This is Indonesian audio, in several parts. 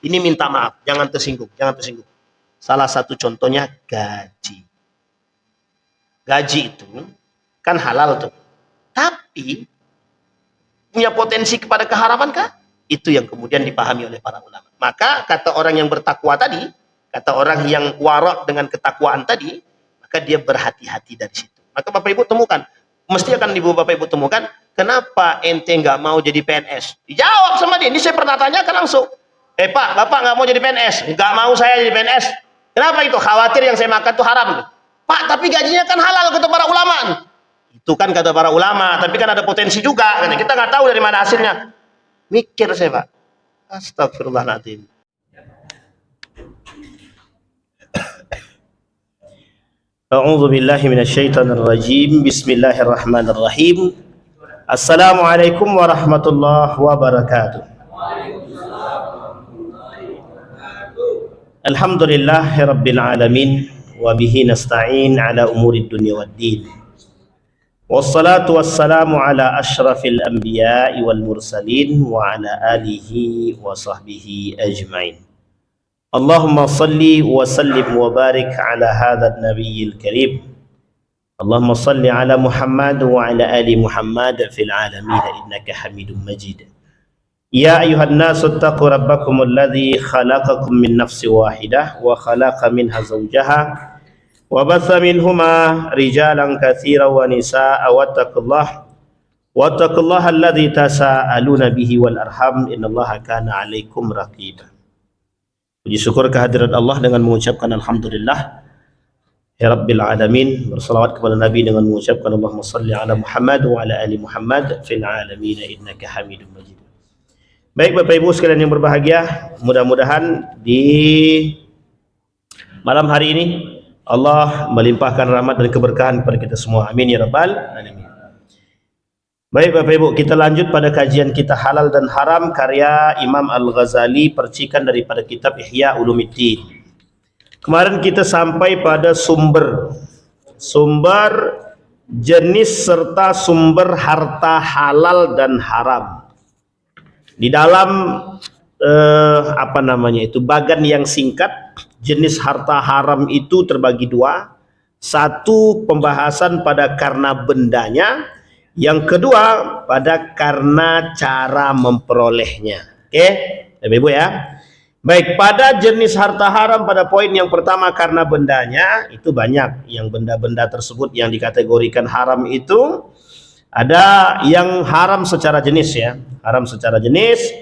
Ini minta maaf, jangan tersinggung, jangan tersinggung. Salah satu contohnya gaji. Gaji itu kan halal tuh. Tapi punya potensi kepada keharaman kah? Itu yang kemudian dipahami oleh para ulama. Maka kata orang yang bertakwa tadi, kata orang yang warak dengan ketakwaan tadi, maka dia berhati-hati dari situ. Maka Bapak Ibu temukan, mesti akan Bapak Ibu temukan, kenapa ente nggak mau jadi PNS? Dijawab sama dia. Ini saya pernah tanyakan langsung. Pak, Bapak nggak mau jadi PNS? Nggak mau saya jadi PNS. Kenapa itu? Khawatir yang saya makan itu haram. Pak, tapi gajinya kan halal kata para ulama. Itu kan kata para ulama, tapi kan ada potensi juga. Kita nggak tahu dari mana hasilnya. Mikir saya, Pak. Astagfirullahaladzim. A'udzu billahi minasyaitonir rajim. Bismillahirrahmanirrahim. Assalamualaikum warahmatullahi wabarakatuh. Alhamdulillahirabbil alamin wa bihi nasta'in ala umurid dunya waddin. Wassalatu wassalamu ala asyrafil anbiya'i wal mursalin wa ala alihi wa sahbihi ajma'in. Allahumma salli wa sallim wa barik ala hadzal nabiyil karim. Allahumma salli ala Muhammad wa ala ali Muhammad fil alamin innaka Hamidum Majid. Ya ayuhan nasu taqu rabbakumul ladzi khalaqakum min nafsin wahidah wa khalaqa minha zawjaha wa batha minhuma rijalan katsiran wa nisaa'a wattaqullaha alladzi tasaaluna bihi wal arham innallaha kana 'alaikum raqiba. Puji syukur kehadirat Allah dengan mengucapkan alhamdulillah ya rabbil alamin, bersalawat kepada Nabi dengan mengucapkan Allahumma shalli ala Muhammad wa ala ali Muhammad fil alamin innaka Hamidum Majid. Baik Bapak Ibu sekalian yang berbahagia, mudah-mudahan di malam hari ini Allah melimpahkan rahmat dan keberkahan kepada kita semua. Amin ya rabbal alamin. Baik Bapak Ibu, kita lanjut pada kajian kita halal dan haram karya Imam Al-Ghazali, percikan daripada kitab Ihya Ulumuddin. Kemarin kita sampai pada sumber jenis serta sumber harta halal dan haram. Di dalam bagan yang singkat, jenis harta haram itu terbagi dua. Satu, pembahasan pada karena bendanya. Yang kedua, pada karena cara memperolehnya. Oke, Ibu ya. Baik, pada jenis harta haram pada poin yang pertama karena bendanya, itu banyak. Yang benda-benda tersebut yang dikategorikan haram itu ada yang haram secara jenis ya. Haram secara jenis,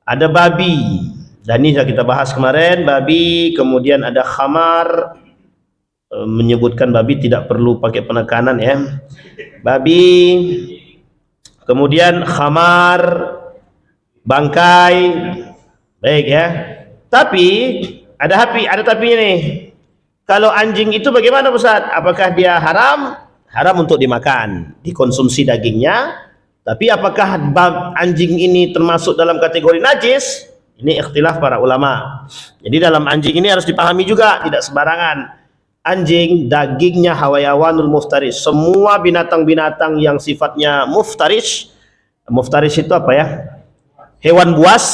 ada babi. Dan ini sudah kita bahas kemarin, babi. Kemudian ada khamar. Menyebutkan babi tidak perlu pakai penekanan ya. Babi. Kemudian khamar, bangkai. Baik ya. Tapi ada tapinya nih. Kalau anjing itu bagaimana Ustaz? Apakah dia haram? Haram untuk dimakan, dikonsumsi dagingnya. Tapi apakah anjing ini termasuk dalam kategori najis? Ini ikhtilaf para ulama. Jadi dalam anjing ini harus dipahami juga, tidak sembarangan. Anjing dagingnya hayawanul muftaris. Semua binatang-binatang yang sifatnya muftaris. Muftaris itu apa ya? Hewan buas.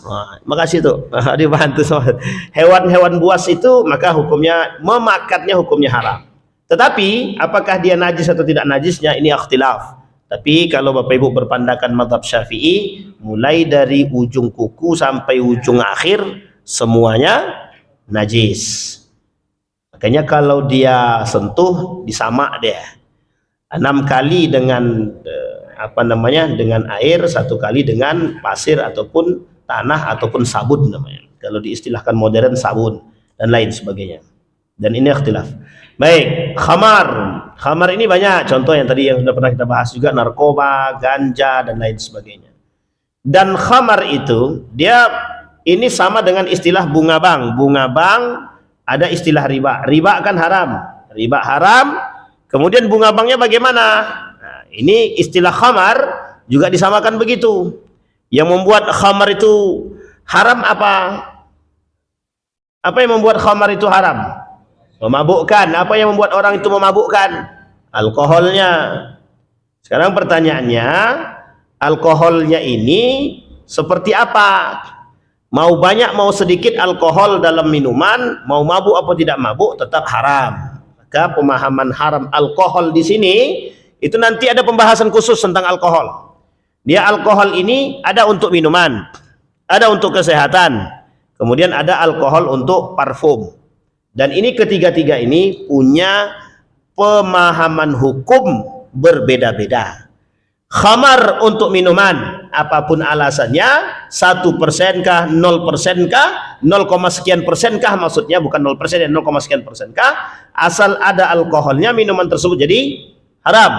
Nah, makasih tuh. Dibantu sama. Hewan-hewan buas itu maka hukumnya memakannya hukumnya haram. Tetapi apakah dia najis atau tidak najisnya ini ikhtilaf. Tapi kalau Bapak Ibu berpandangan mazhab Syafi'i, mulai dari ujung kuku sampai ujung akhir semuanya najis. Makanya kalau dia sentuh disamak dia. 6 kali dengan dengan air, 1 kali dengan pasir ataupun tanah ataupun sabun namanya. Kalau diistilahkan modern sabun dan lain sebagainya. Dan ini ikhtilaf. Baik, khamar. Khamar ini banyak contoh yang tadi yang sudah pernah kita bahas juga, narkoba, ganja dan lain sebagainya. Dan khamar itu dia ini sama dengan istilah bunga bank. Bunga bank ada istilah riba. Riba kan haram. Riba haram. Kemudian bunga banknya bagaimana? Nah, ini istilah khamar juga disamakan begitu. Yang membuat khamar itu haram apa? Apa yang membuat khamar itu haram? Memabukkan. Apa yang membuat orang itu memabukkan? Alkoholnya. Sekarang pertanyaannya, alkoholnya ini seperti apa? Mau banyak mau sedikit alkohol dalam minuman, mau mabuk apa tidak mabuk tetap haram. Maka pemahaman haram alkohol di sini itu nanti ada pembahasan khusus tentang alkohol. Dia alkohol ini ada untuk minuman, ada untuk kesehatan, kemudian ada alkohol untuk parfum. Dan ini ketiga-tiga ini punya pemahaman hukum berbeda-beda. Khamar untuk minuman, apapun alasannya, 1% kah, 0% kah, 0, sekian persen kah, maksudnya bukan 0% dan 0, sekian persen kah, asal ada alkoholnya minuman tersebut jadi haram.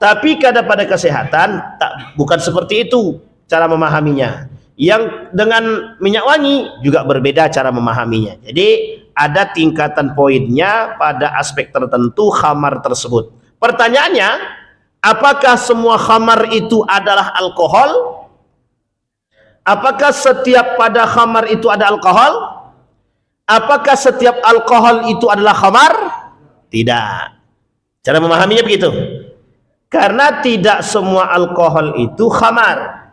Tapi pada kesehatan bukan seperti itu cara memahaminya. Yang dengan minyak wangi juga berbeda cara memahaminya. Jadi ada tingkatan poinnya pada aspek tertentu khamar tersebut. Pertanyaannya, apakah semua khamar itu adalah alkohol? Apakah setiap pada khamar itu ada alkohol? Apakah setiap alkohol itu adalah khamar? Tidak. Cara memahaminya begitu. Karena tidak semua alkohol itu khamar.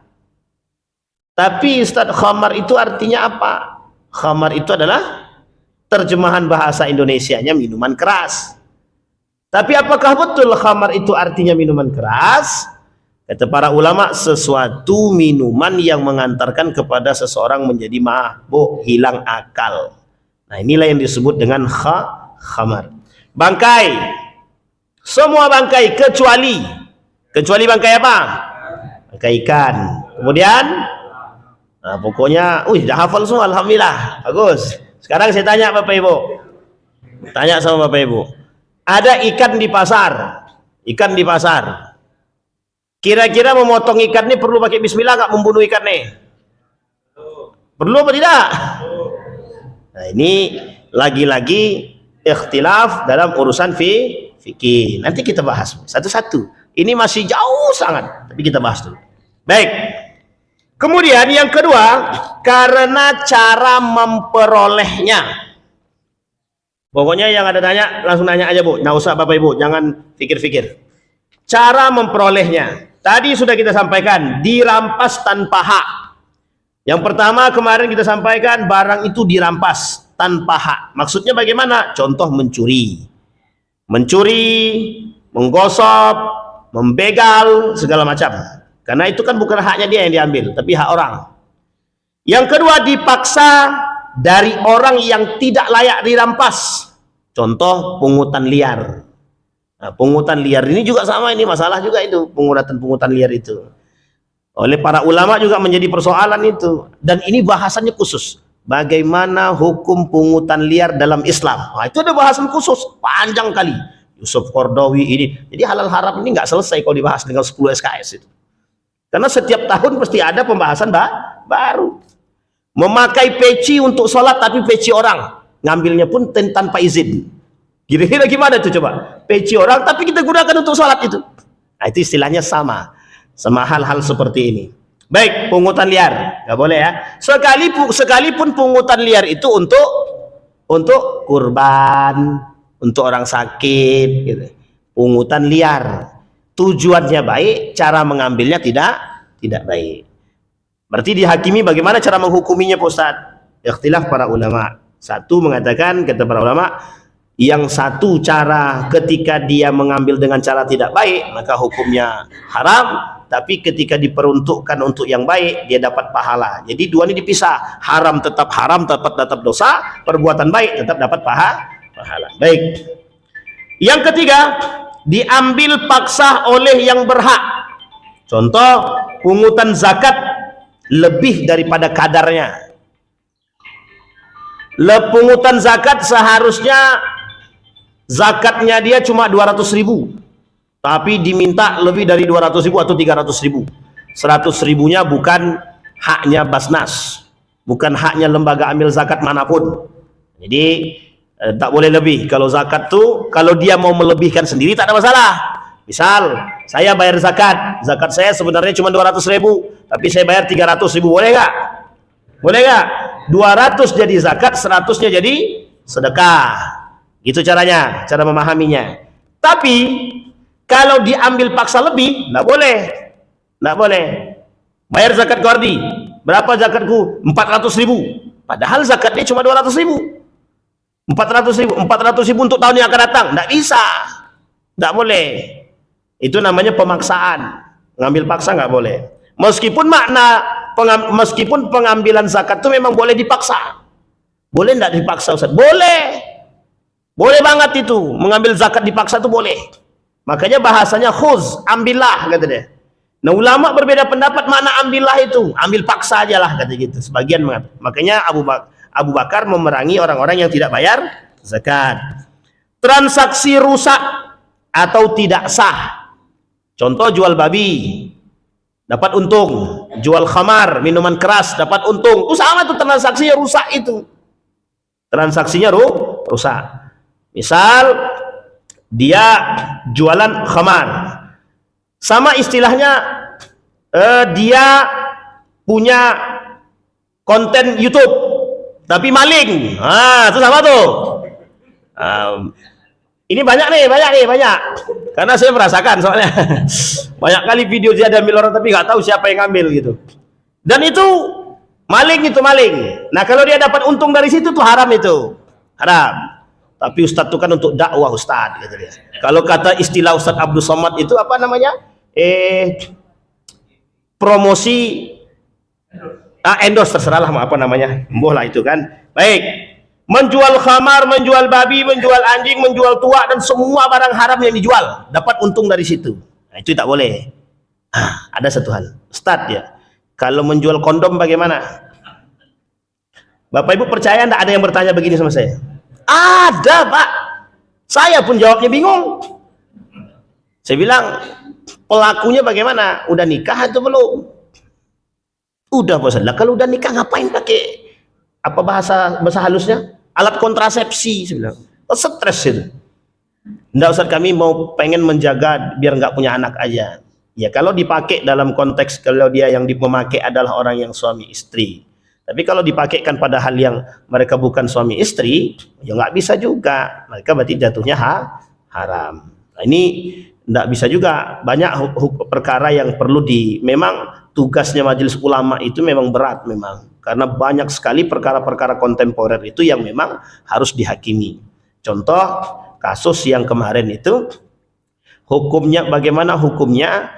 Tapi Ustaz, khamar itu artinya apa? Khamar itu adalah terjemahan bahasa Indonesianya minuman keras. Tapi apakah betul khamar itu artinya minuman keras? Kata para ulama, sesuatu minuman yang mengantarkan kepada seseorang menjadi mabuk, hilang akal. Nah, inilah yang disebut dengan khamar. Bangkai, semua bangkai kecuali bangkai apa? Bangkai ikan. Kemudian, nah pokoknya, dah hafal semua, alhamdulillah, bagus. Sekarang saya tanya Bapak Ibu, tanya sama Bapak Ibu. Ada ikan di pasar. Kira-kira memotong ikan ini perlu pakai bismillah nggak, membunuh ikan nih? Perlu apa tidak? Nah, ini lagi-lagi ikhtilaf dalam urusan fikih. Nanti kita bahas satu-satu. Ini masih jauh sangat, tapi kita bahas dulu. Baik. Kemudian yang kedua, karena cara memperolehnya. Pokoknya yang ada tanya, langsung nanya aja Bu. Nggak usah Bapak Ibu, jangan pikir-pikir. Cara memperolehnya. Tadi sudah kita sampaikan, dirampas tanpa hak. Yang pertama kemarin kita sampaikan, barang itu dirampas tanpa hak. Maksudnya bagaimana? Contoh mencuri, menggosok, membegal, segala macam. Karena itu kan bukan haknya dia yang diambil, tapi hak orang. Yang kedua, dipaksa dari orang yang tidak layak dirampas. Contoh pungutan liar. Nah, pungutan liar ini juga sama, ini masalah juga itu, pungutan liar itu. Oleh para ulama juga menjadi persoalan itu. Dan ini bahasannya khusus. Bagaimana hukum pungutan liar dalam Islam. Nah, itu ada bahasan khusus, panjang kali. Yusuf Qaradawi ini. Jadi halal haram ini nggak selesai kalau dibahas dengan 10 SKS itu. Karena setiap tahun pasti ada pembahasan baru. Memakai peci untuk sholat tapi peci orang. Ngambilnya pun tanpa izin. Kira-kira gimana tuh coba? Peci orang tapi kita gunakan untuk sholat itu. Nah, itu istilahnya sama hal-hal seperti ini. Baik, pungutan liar nggak boleh ya. Sekalipun pungutan liar itu untuk kurban, untuk orang sakit gitu. Pungutan liar tujuannya baik, cara mengambilnya tidak baik. Berarti dihakimi bagaimana cara menghukuminya Pak Ustaz? Ikhtilaf para ulama. Satu mengatakan, kata para ulama, yang satu cara ketika dia mengambil dengan cara tidak baik maka hukumnya haram, tapi ketika diperuntukkan untuk yang baik dia dapat pahala. Jadi dua ini dipisah, haram tetap dosa, perbuatan baik tetap dapat pahala. Baik. Yang ketiga, diambil paksa oleh yang berhak. Contoh pungutan zakat lebih daripada kadarnya. Pungutan zakat seharusnya zakatnya dia cuma 200.000, tapi diminta lebih dari 200.000 atau 300.000. 100.000-nya bukan haknya Basnas, bukan haknya lembaga amil zakat manapun. Jadi tak boleh lebih. Kalau zakat tuh, kalau dia mau melebihkan sendiri tak ada masalah. Misal saya bayar zakat saya sebenarnya cuma 200.000, tapi saya bayar 300.000, boleh nggak? Boleh nggak? 200 jadi zakat, 100-nya jadi sedekah. Itu caranya, cara memahaminya. Tapi kalau diambil paksa lebih, nggak boleh. Bayar zakat Kordi. Berapa zakatku? 400.000. Padahal zakatnya cuma 200.000. 400.000. 400.000 untuk tahun yang akan datang. Tidak bisa. Tidak boleh. Itu namanya pemaksaan. Ngambil paksa nggak boleh. Meskipun pengambilan zakat itu memang boleh dipaksa. Boleh nggak dipaksa, Ustaz? Boleh. Boleh banget itu. Mengambil zakat dipaksa itu boleh. Makanya bahasanya khuz, ambillah, kata dia. Nah, ulama berbeda pendapat makna ambillah itu. Ambil paksa aja lah, kata gitu. Sebagian mengatakan. Makanya Abu Bakar memerangi orang-orang yang tidak bayar zakat. Transaksi rusak atau tidak sah. Contoh jual babi, dapat untung. Jual khamar, minuman keras, dapat untung. Itu sama tuh transaksinya rusak itu. Transaksinya rusak. Misal dia jualan khamar, sama istilahnya dia punya konten YouTube tapi maling. Itu sama tuh. Ini banyak karena saya merasakan soalnya banyak kali video dia ambil orang tapi nggak tahu siapa yang ngambil gitu. Dan itu maling. Nah, kalau dia dapat untung dari situ tuh haram itu. Haram. Tapi Ustadz itu kan untuk dakwah Ustadz, gitu dia. Kalau kata istilah Ustadz Abdul Somad itu apa namanya? Promosi, endorse, terserah lah apa namanya. Mboh lah itu kan. Baik. Menjual khamar, menjual babi, menjual anjing, menjual tua dan semua barang haram yang dijual, dapat untung dari situ. Nah, itu tak boleh. Ada satu hal, Ustadz ya. Kalau menjual kondom bagaimana? Bapak Ibu percaya enggak ada yang bertanya begini sama saya? Ada, Pak. Saya pun jawabnya bingung. Saya bilang, pelakunya bagaimana? Udah nikah atau belum? Udah, Pak. Kalau udah nikah ngapain pakai apa bahasa halusnya? Alat kontrasepsi, saya bilang. Stres itu. Enggak, Ustaz, kami mau pengen menjaga biar nggak punya anak aja. Ya, kalau dipakai dalam konteks kalau dia yang memakai adalah orang yang suami istri. Tapi kalau dipakaikan pada hal yang mereka bukan suami istri, ya nggak bisa juga. Mereka berarti jatuhnya haram. Nah, ini nggak bisa juga. Banyak perkara yang perlu memang tugasnya majelis ulama itu memang berat memang. Karena banyak sekali perkara-perkara kontemporer itu yang memang harus dihakimi. Contoh kasus yang kemarin itu, hukumnya bagaimana hukumnya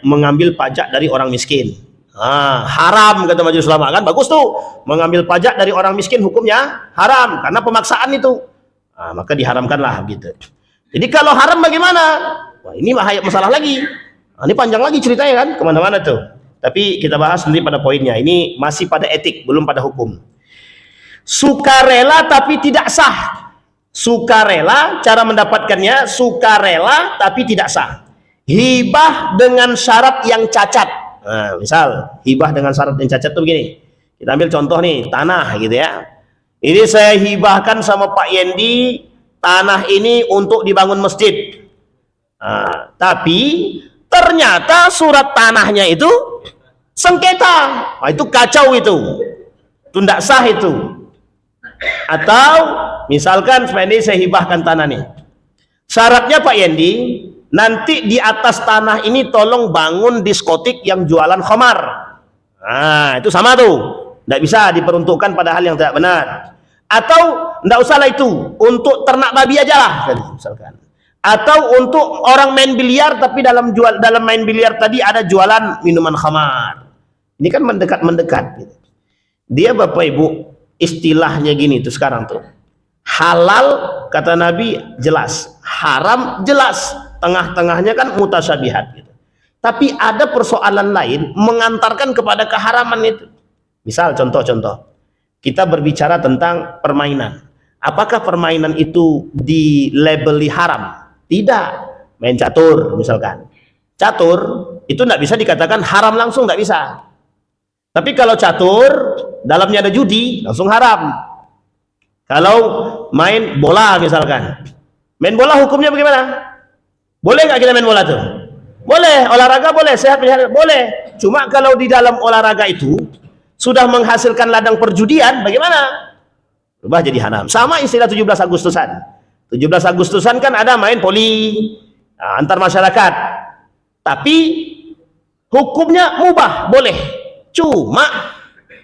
mengambil pajak dari orang miskin. Haram kata majelis ulama kan, bagus tuh, mengambil pajak dari orang miskin hukumnya haram karena pemaksaan itu. Maka diharamkanlah gitu. Jadi kalau haram bagaimana? Wah, ini masalah lagi. Ini panjang lagi ceritanya kan, kemana-mana tuh. Tapi kita bahas nanti pada poinnya. Ini masih pada etik, belum pada hukum. Sukarela tapi tidak sah. Sukarela, cara mendapatkannya sukarela tapi tidak sah. Hibah dengan syarat yang cacat. Nah, misal hibah dengan syarat yang cacat tuh begini. Kita ambil contoh nih, tanah gitu ya. Ini saya hibahkan sama Pak Yendi tanah ini untuk dibangun masjid. Tapi ternyata surat tanahnya itu sengketa. Itu kacau itu. Itu tidak sah itu. Atau misalkan ini saya hibahkan tanah nih. Syaratnya Pak Yendi, nanti di atas tanah ini tolong bangun diskotik yang jualan khamar. Itu sama tuh. Tidak bisa diperuntukkan pada hal yang tidak benar. Atau tidak usahlah itu, untuk ternak babi aja lah misalkan. Atau untuk orang main biliar tapi dalam main biliar tadi ada jualan minuman khamar. Ini kan mendekat gitu. Dia Bapak Ibu istilahnya gini tuh sekarang tuh. Halal kata Nabi jelas, haram jelas. Tengah-tengahnya kan mutasyabihat gitu. Tapi ada persoalan lain mengantarkan kepada keharaman itu. Misal contoh-contoh. Kita berbicara tentang permainan. Apakah permainan itu dilabeli haram? Tidak. Main catur misalkan. Catur itu tidak bisa dikatakan haram langsung, tidak bisa. Tapi kalau catur dalamnya ada judi, langsung haram. Kalau main bola misalkan. Main bola hukumnya bagaimana? Boleh nggak kita main bola tuh? Boleh, olahraga boleh, sehat boleh. Cuma kalau di dalam olahraga itu sudah menghasilkan ladang perjudian, bagaimana? Berubah jadi haram. Sama istilah 17 Agustusan. 17 Agustusan kan ada main poli antar masyarakat. Tapi hukumnya mubah, boleh. Cuma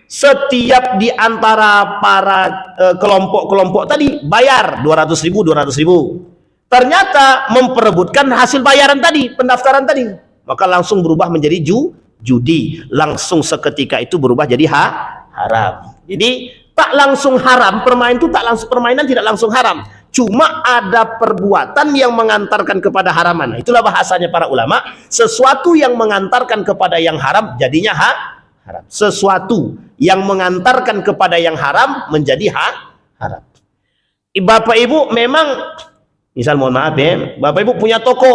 setiap di antara para kelompok-kelompok tadi bayar 200.000, 200.000. Ternyata memperebutkan hasil bayaran tadi, pendaftaran tadi, maka langsung berubah menjadi judi. Langsung seketika itu berubah jadi haram. Jadi tak langsung haram, permainan itu tak langsung, permainan tidak langsung haram. Cuma ada perbuatan yang mengantarkan kepada haraman. Itulah bahasanya para ulama. Sesuatu yang mengantarkan kepada yang haram jadinya haram. Sesuatu yang mengantarkan kepada yang haram menjadi haram. Bapak ibu memang, misal mohon maaf ya, bapak ibu punya toko,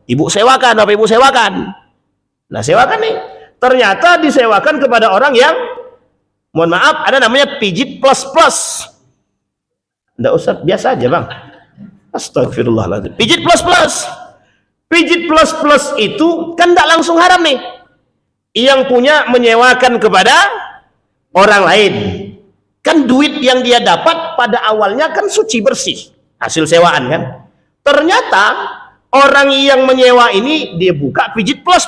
ibu sewakan, bapak ibu sewakan. Nah sewakan nih, ternyata disewakan kepada orang yang, mohon maaf, ada namanya pijit plus. Nggak usah, biasa aja bang. Astagfirullahaladzim. Pijit plus. Pijit plus itu kan nggak langsung haram nih. Yang punya menyewakan kepada orang lain. Kan duit yang dia dapat pada awalnya kan suci bersih. Hasil sewaan kan. Ternyata orang yang menyewa ini dia buka pijit plus.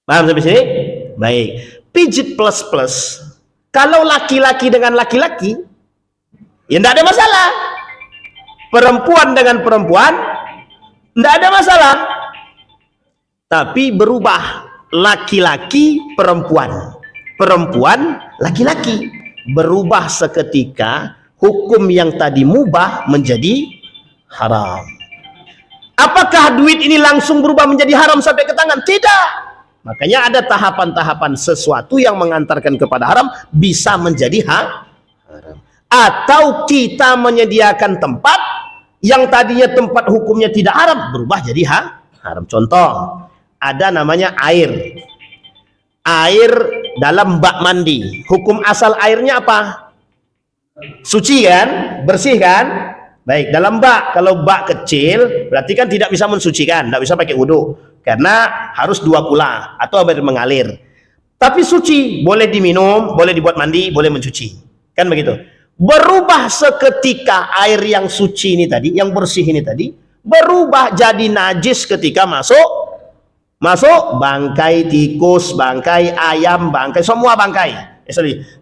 Paham sampai sini? Baik. Pijit plus. Kalau laki-laki dengan laki-laki, ya tidak ada masalah. Perempuan dengan perempuan, tidak ada masalah. Tapi berubah laki-laki perempuan, perempuan laki-laki, berubah seketika. Hukum yang tadi mubah menjadi haram. Apakah duit ini langsung berubah menjadi haram sampai ke tangan? Tidak. Makanya ada tahapan-tahapan sesuatu yang mengantarkan kepada haram bisa menjadi haram. Atau kita menyediakan tempat yang tadinya tempat hukumnya tidak haram berubah jadi haram. Contoh, ada namanya air dalam bak mandi. Hukum asal airnya apa? Suci kan, bersih kan? Baik, dalam bak, kalau bak kecil berarti kan tidak bisa mensucikan, tidak bisa pakai wudhu karena harus 2 kula atau air mengalir. Tapi suci, boleh diminum, boleh dibuat mandi, boleh mencuci, kan begitu. Berubah seketika air yang suci ini tadi, yang bersih ini tadi, berubah jadi najis ketika masuk bangkai tikus, bangkai ayam, bangkai semua bangkai.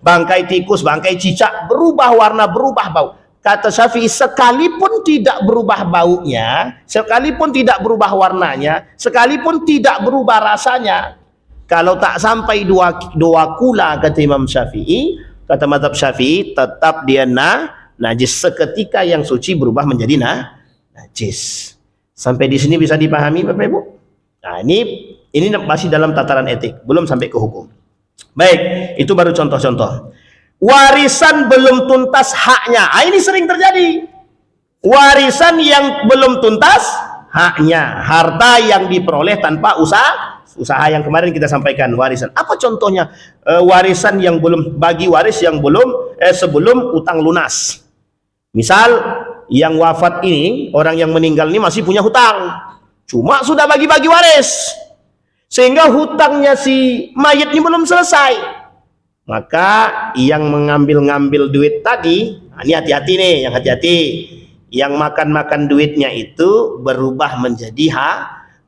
Bangkai tikus, bangkai cicak, berubah warna, berubah bau. Kata Syafi'i, sekalipun tidak berubah baunya, sekalipun tidak berubah warnanya, sekalipun tidak berubah rasanya, kalau tak sampai dua kula, kata Imam Syafi'i, kata mazhab Syafi'i, tetap dia najis. Seketika yang suci berubah menjadi najis. Sampai di sini bisa dipahami Bapak Ibu? Nah, ini masih dalam tataran etik, belum sampai ke hukum. Baik, itu baru contoh-contoh. Warisan belum tuntas haknya. Ini sering terjadi. Warisan yang belum tuntas haknya, harta yang diperoleh tanpa usaha yang kemarin kita sampaikan warisan. Apa contohnya? Warisan yang belum, bagi waris yang belum sebelum utang lunas. Misal yang wafat ini, orang yang meninggal ini masih punya hutang. Cuma sudah bagi-bagi waris. Sehingga hutangnya si mayit ini belum selesai. Maka yang mengambil duit tadi, ini hati-hati nih, yang hati-hati. Yang makan duitnya itu berubah menjadi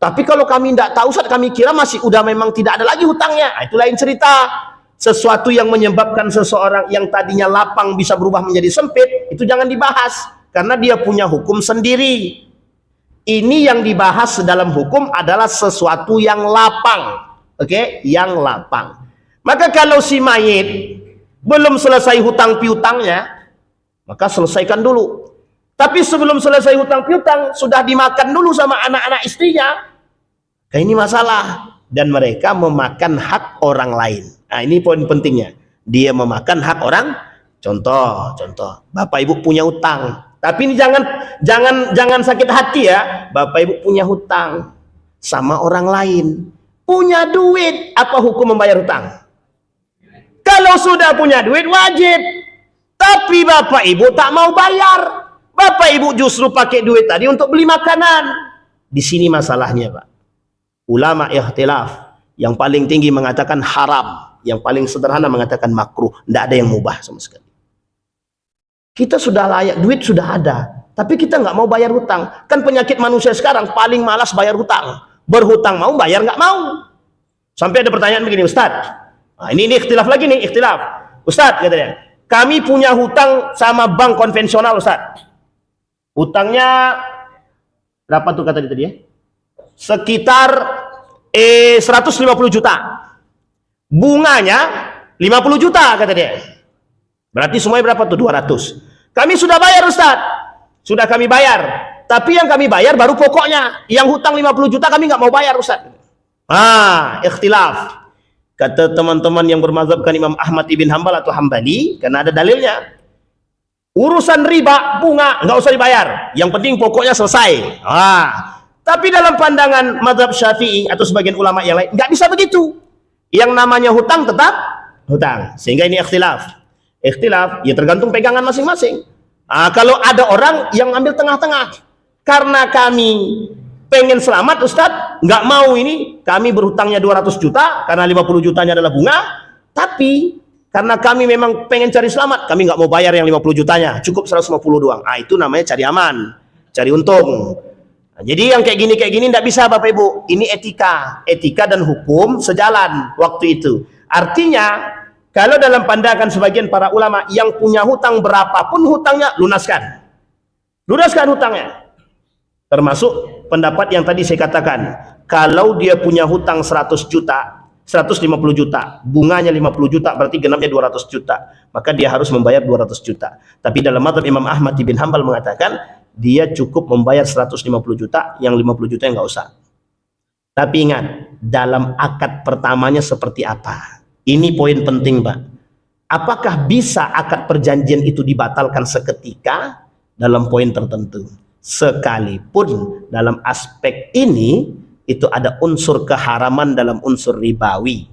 Tapi kalau kami tidak tahu, Ustaz, kami kira masih udah memang tidak ada lagi hutangnya. Itu lain cerita. Sesuatu yang menyebabkan seseorang yang tadinya lapang bisa berubah menjadi sempit, itu jangan dibahas. Karena dia punya hukum sendiri. Ini yang dibahas dalam hukum adalah sesuatu yang lapang. Oke? Yang lapang. Maka kalau si mayit belum selesai hutang piutangnya, maka selesaikan dulu. Tapi sebelum selesai hutang piutang, sudah dimakan dulu sama anak-anak istrinya. Nah, ini masalah. Dan mereka memakan hak orang lain. Nah, ini poin pentingnya. Dia memakan hak orang. Contoh. Bapak Ibu punya hutang. Tapi ini jangan sakit hati ya. Bapak Ibu punya hutang sama orang lain. Punya duit. Apa hukum membayar hutang? Kalau sudah punya duit wajib. Tapi Bapak Ibu tak mau bayar. Bapak Ibu justru pakai duit tadi untuk beli makanan. Di sini masalahnya, Pak. Ulama ikhtilaf. Yang paling tinggi mengatakan haram. Yang paling sederhana mengatakan makruh. Tidak ada yang mubah sama sekali. Kita sudah layak, duit sudah ada. Tapi kita nggak mau bayar hutang. Kan penyakit manusia sekarang paling malas bayar hutang. berhutang mau, bayar nggak mau. Sampai ada pertanyaan begini, Ustaz. Nah, ini ikhtilaf lagi nih, ikhtilaf. Ustaz, katanya, kami punya hutang sama bank konvensional, Ustaz. Hutangnya berapa tuh kata dia tadi ya? Sekitar 150 juta. Bunganya 50 juta kata dia. Berarti semuanya berapa tuh? 200. Kami sudah bayar, Ustaz. Sudah kami bayar. Tapi yang kami bayar baru pokoknya. Yang hutang 50 juta kami nggak mau bayar, Ustaz. Ikhtilaf. Kata teman-teman yang bermazhabkan Imam Ahmad ibn Hanbal atau Hambali, karena ada dalilnya. Urusan riba, bunga, nggak usah dibayar. Yang penting pokoknya selesai. Tapi dalam pandangan mazhab Syafi'i atau sebagian ulama yang lain, nggak bisa begitu. Yang namanya hutang tetap hutang. Sehingga ini ikhtilaf. Ikhtilaf, ya tergantung pegangan masing-masing. Kalau ada orang yang ambil tengah-tengah, karena kami pengen selamat, Ustadz, nggak mau ini, kami berhutangnya 200 juta, karena 50 jutanya adalah bunga, tapi karena kami memang pengen cari selamat, kami nggak mau bayar yang 50 jutanya, cukup 150 doang. Itu namanya cari aman, cari untung. Jadi yang kayak gini nggak bisa, Bapak Ibu. Ini etika dan hukum sejalan waktu itu. Artinya, kalau dalam pandangan sebagian para ulama, yang punya hutang berapapun hutangnya, lunaskan hutangnya. Termasuk pendapat yang tadi saya katakan, kalau dia punya hutang 100 juta, 150 juta, bunganya 50 juta, berarti genapnya 200 juta, maka dia harus membayar 200 juta. Tapi dalam mazhab Imam Ahmad bin Hanbal mengatakan, dia cukup membayar 150 juta, yang 50 juta yang nggak usah. Tapi ingat, dalam akad pertamanya seperti apa? Ini poin penting, Pak. Apakah bisa akad perjanjian itu dibatalkan seketika? Dalam poin tertentu. Sekalipun dalam aspek ini itu ada unsur keharaman dalam unsur ribawi.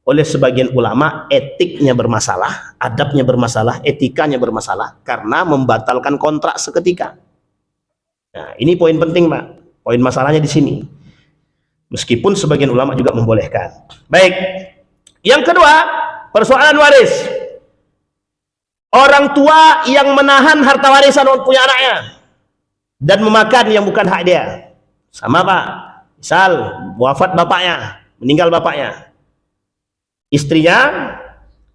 Oleh sebagian ulama, etiknya bermasalah, adabnya bermasalah, etikanya bermasalah karena membatalkan kontrak seketika. Nah, ini poin penting, Pak. Poin masalahnya di sini. Meskipun sebagian ulama juga membolehkan. Baik. Yang kedua, persoalan waris. Orang tua yang menahan harta warisan punya anaknya dan memakan yang bukan hak dia. Sama, Pak. Misal wafat bapaknya, meninggal bapaknya, istrinya,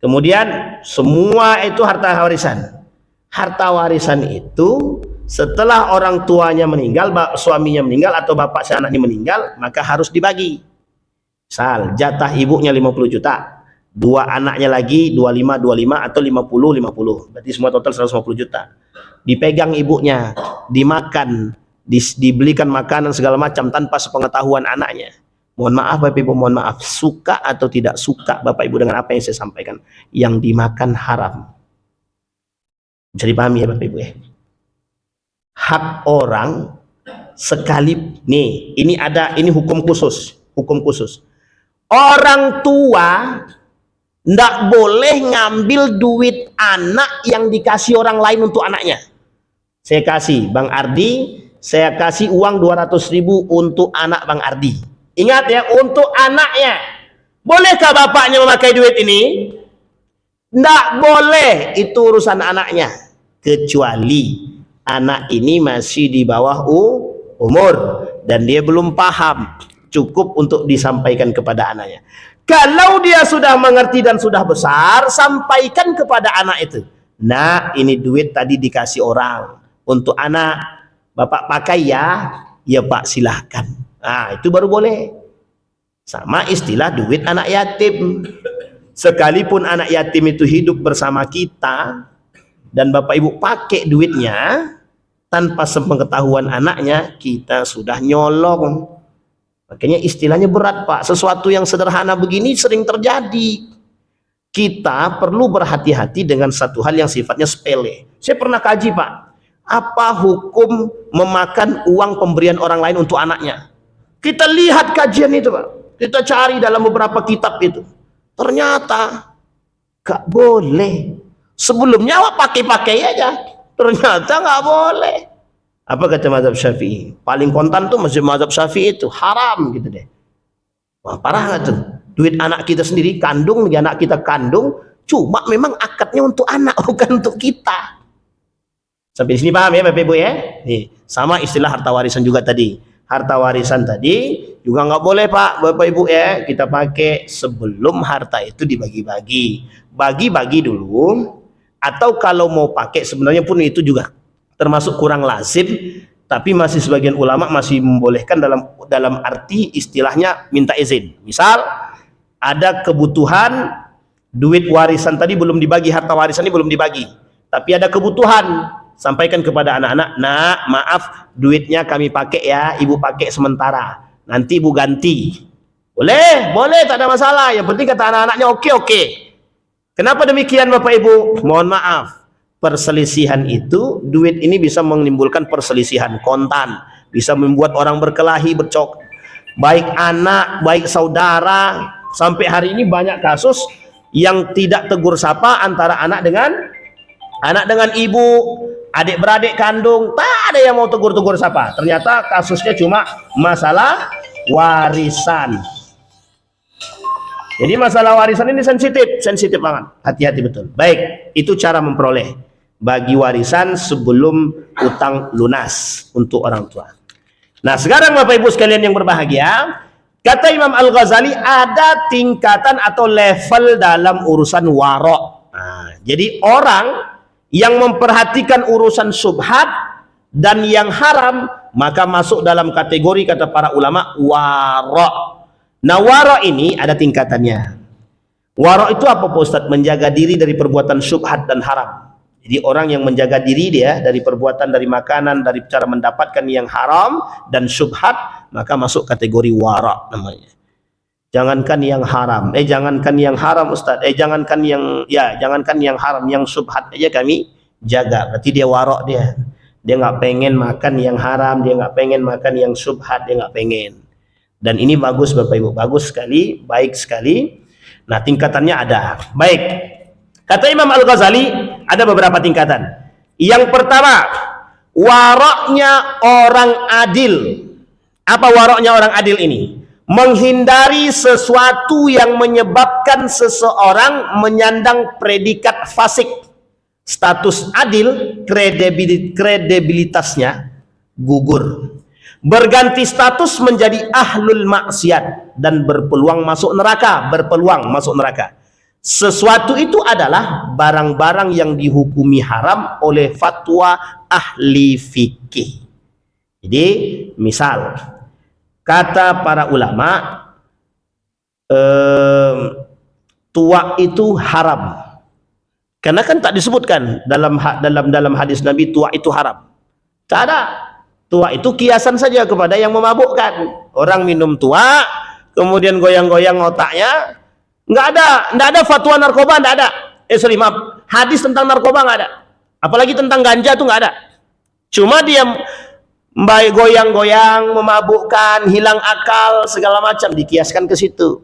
kemudian semua itu harta warisan. Harta warisan itu setelah orang tuanya meninggal, suaminya meninggal atau bapak si anaknya meninggal, maka harus dibagi. Misal jatah ibunya 50 juta, dua anaknya lagi 25 atau 50. Berarti semua total 150 juta. Dipegang ibunya, dimakan, dibelikan makanan segala macam tanpa sepengetahuan anaknya. Mohon maaf Bapak Ibu, mohon maaf, suka atau tidak suka Bapak Ibu dengan apa yang saya sampaikan, yang dimakan haram. Bisa dipahami ya Bapak Ibu ya. Hak orang sekali, nih, ini hukum khusus. Orang tua ndak boleh ngambil duit anak yang dikasih orang lain untuk anaknya. Saya kasih Bang Ardi, saya kasih uang 200.000 untuk anak Bang Ardi. Ingat ya, untuk anaknya. Bolehkah bapaknya memakai duit ini? Ndak boleh, itu urusan anaknya. Kecuali anak ini masih di bawah umur dan dia belum paham, cukup untuk disampaikan kepada anaknya. Kalau dia sudah mengerti dan sudah besar, sampaikan kepada anak itu. Nah, ini duit tadi dikasih orang untuk anak, Bapak pakai ya. Ya Pak, silahkan. Nah, itu baru boleh. Sama istilah duit anak yatim. Sekalipun anak yatim itu hidup bersama kita dan Bapak Ibu pakai duitnya tanpa sepengetahuan anaknya, kita sudah nyolong. Makanya istilahnya berat, Pak. Sesuatu yang sederhana begini sering terjadi. Kita perlu berhati-hati dengan satu hal yang sifatnya sepele. Saya pernah kaji, Pak. Apa hukum memakan uang pemberian orang lain untuk anaknya? Kita lihat kajian itu, Pak. Kita cari dalam beberapa kitab itu. Ternyata gak boleh. Sebelumnya pakai-pakai aja. Ternyata gak boleh. Apa kata mazhab Syafi'i? Paling kontan tuh mazhab Syafi'i itu haram gitu deh. Wah, parah gak tuh? Duit anak kita sendiri kandung, anak kita kandung, cuma memang akadnya untuk anak, bukan untuk kita. Sampai di sini paham ya Bapak Ibu ya? Nih, sama istilah harta warisan juga tadi. Harta warisan tadi juga nggak boleh Pak, Bapak Ibu ya, kita pakai sebelum harta itu dibagi-bagi. Bagi-bagi dulu, atau kalau mau pakai sebenarnya pun itu juga termasuk kurang lazim, tapi masih sebagian ulama masih membolehkan dalam arti istilahnya minta izin. Misal ada kebutuhan, duit warisan tadi belum dibagi, harta warisan ini belum dibagi, tapi ada kebutuhan, sampaikan kepada anak-anak, nak maaf duitnya kami pakai ya, ibu pakai sementara, nanti ibu ganti. Boleh, tak ada masalah, yang penting kata anak-anaknya oke. Kenapa demikian Bapak Ibu? Mohon maaf, perselisihan itu, duit ini bisa menimbulkan perselisihan kontan, bisa membuat orang berkelahi, baik anak, baik saudara. Sampai hari ini banyak kasus yang tidak tegur sapa antara anak dengan ibu, adik beradik kandung, tak ada yang mau tegur sapa. Ternyata kasusnya cuma masalah warisan. Jadi masalah warisan ini sensitif banget, hati-hati betul. Baik, itu cara memperoleh, bagi warisan sebelum utang lunas untuk orang tua. Nah sekarang Bapak Ibu sekalian yang berbahagia, kata Imam Al-Ghazali ada tingkatan atau level dalam urusan warok. Nah, jadi orang yang memperhatikan urusan syubhat dan yang haram, maka masuk dalam kategori kata para ulama warok. Nah warok ini ada tingkatannya. Warok itu apa Pak Ustadz? Menjaga diri dari perbuatan syubhat dan haram. Jadi orang yang menjaga diri dia dari perbuatan, dari makanan, dari cara mendapatkan yang haram dan syubhat, maka masuk kategori warok namanya. Jangankan yang haram, jangankan yang haram Ustadz, jangankan yang haram, yang syubhat aja kami jaga. Berarti dia warok dia nggak pengen makan yang haram, dia nggak pengen makan yang syubhat, dia nggak pengen. Dan ini bagus Bapak Ibu, bagus sekali, baik sekali. Nah tingkatannya ada. Baik, kata Imam Al-Ghazali ada beberapa tingkatan. Yang pertama, waroknya orang adil. Apa waroknya orang adil ini? Menghindari sesuatu yang menyebabkan seseorang menyandang predikat fasik. Status adil, kredibilitasnya gugur. Berganti status menjadi ahlul maksiat dan berpeluang masuk neraka. Sesuatu itu adalah barang-barang yang dihukumi haram oleh fatwa ahli fikih. Jadi misal kata para ulama, tuak itu haram. Karena kan tak disebutkan dalam hadis Nabi tuak itu haram. Tak ada. Tuak itu kiasan saja kepada yang memabukkan. Orang minum tuak, kemudian goyang-goyang otaknya, nggak ada fatwa narkoba, nggak ada. Maaf, hadis tentang narkoba nggak ada. Apalagi tentang ganja tuh nggak ada. Cuma dia baik goyang-goyang, memabukkan, hilang akal, segala macam dikiaskan ke situ.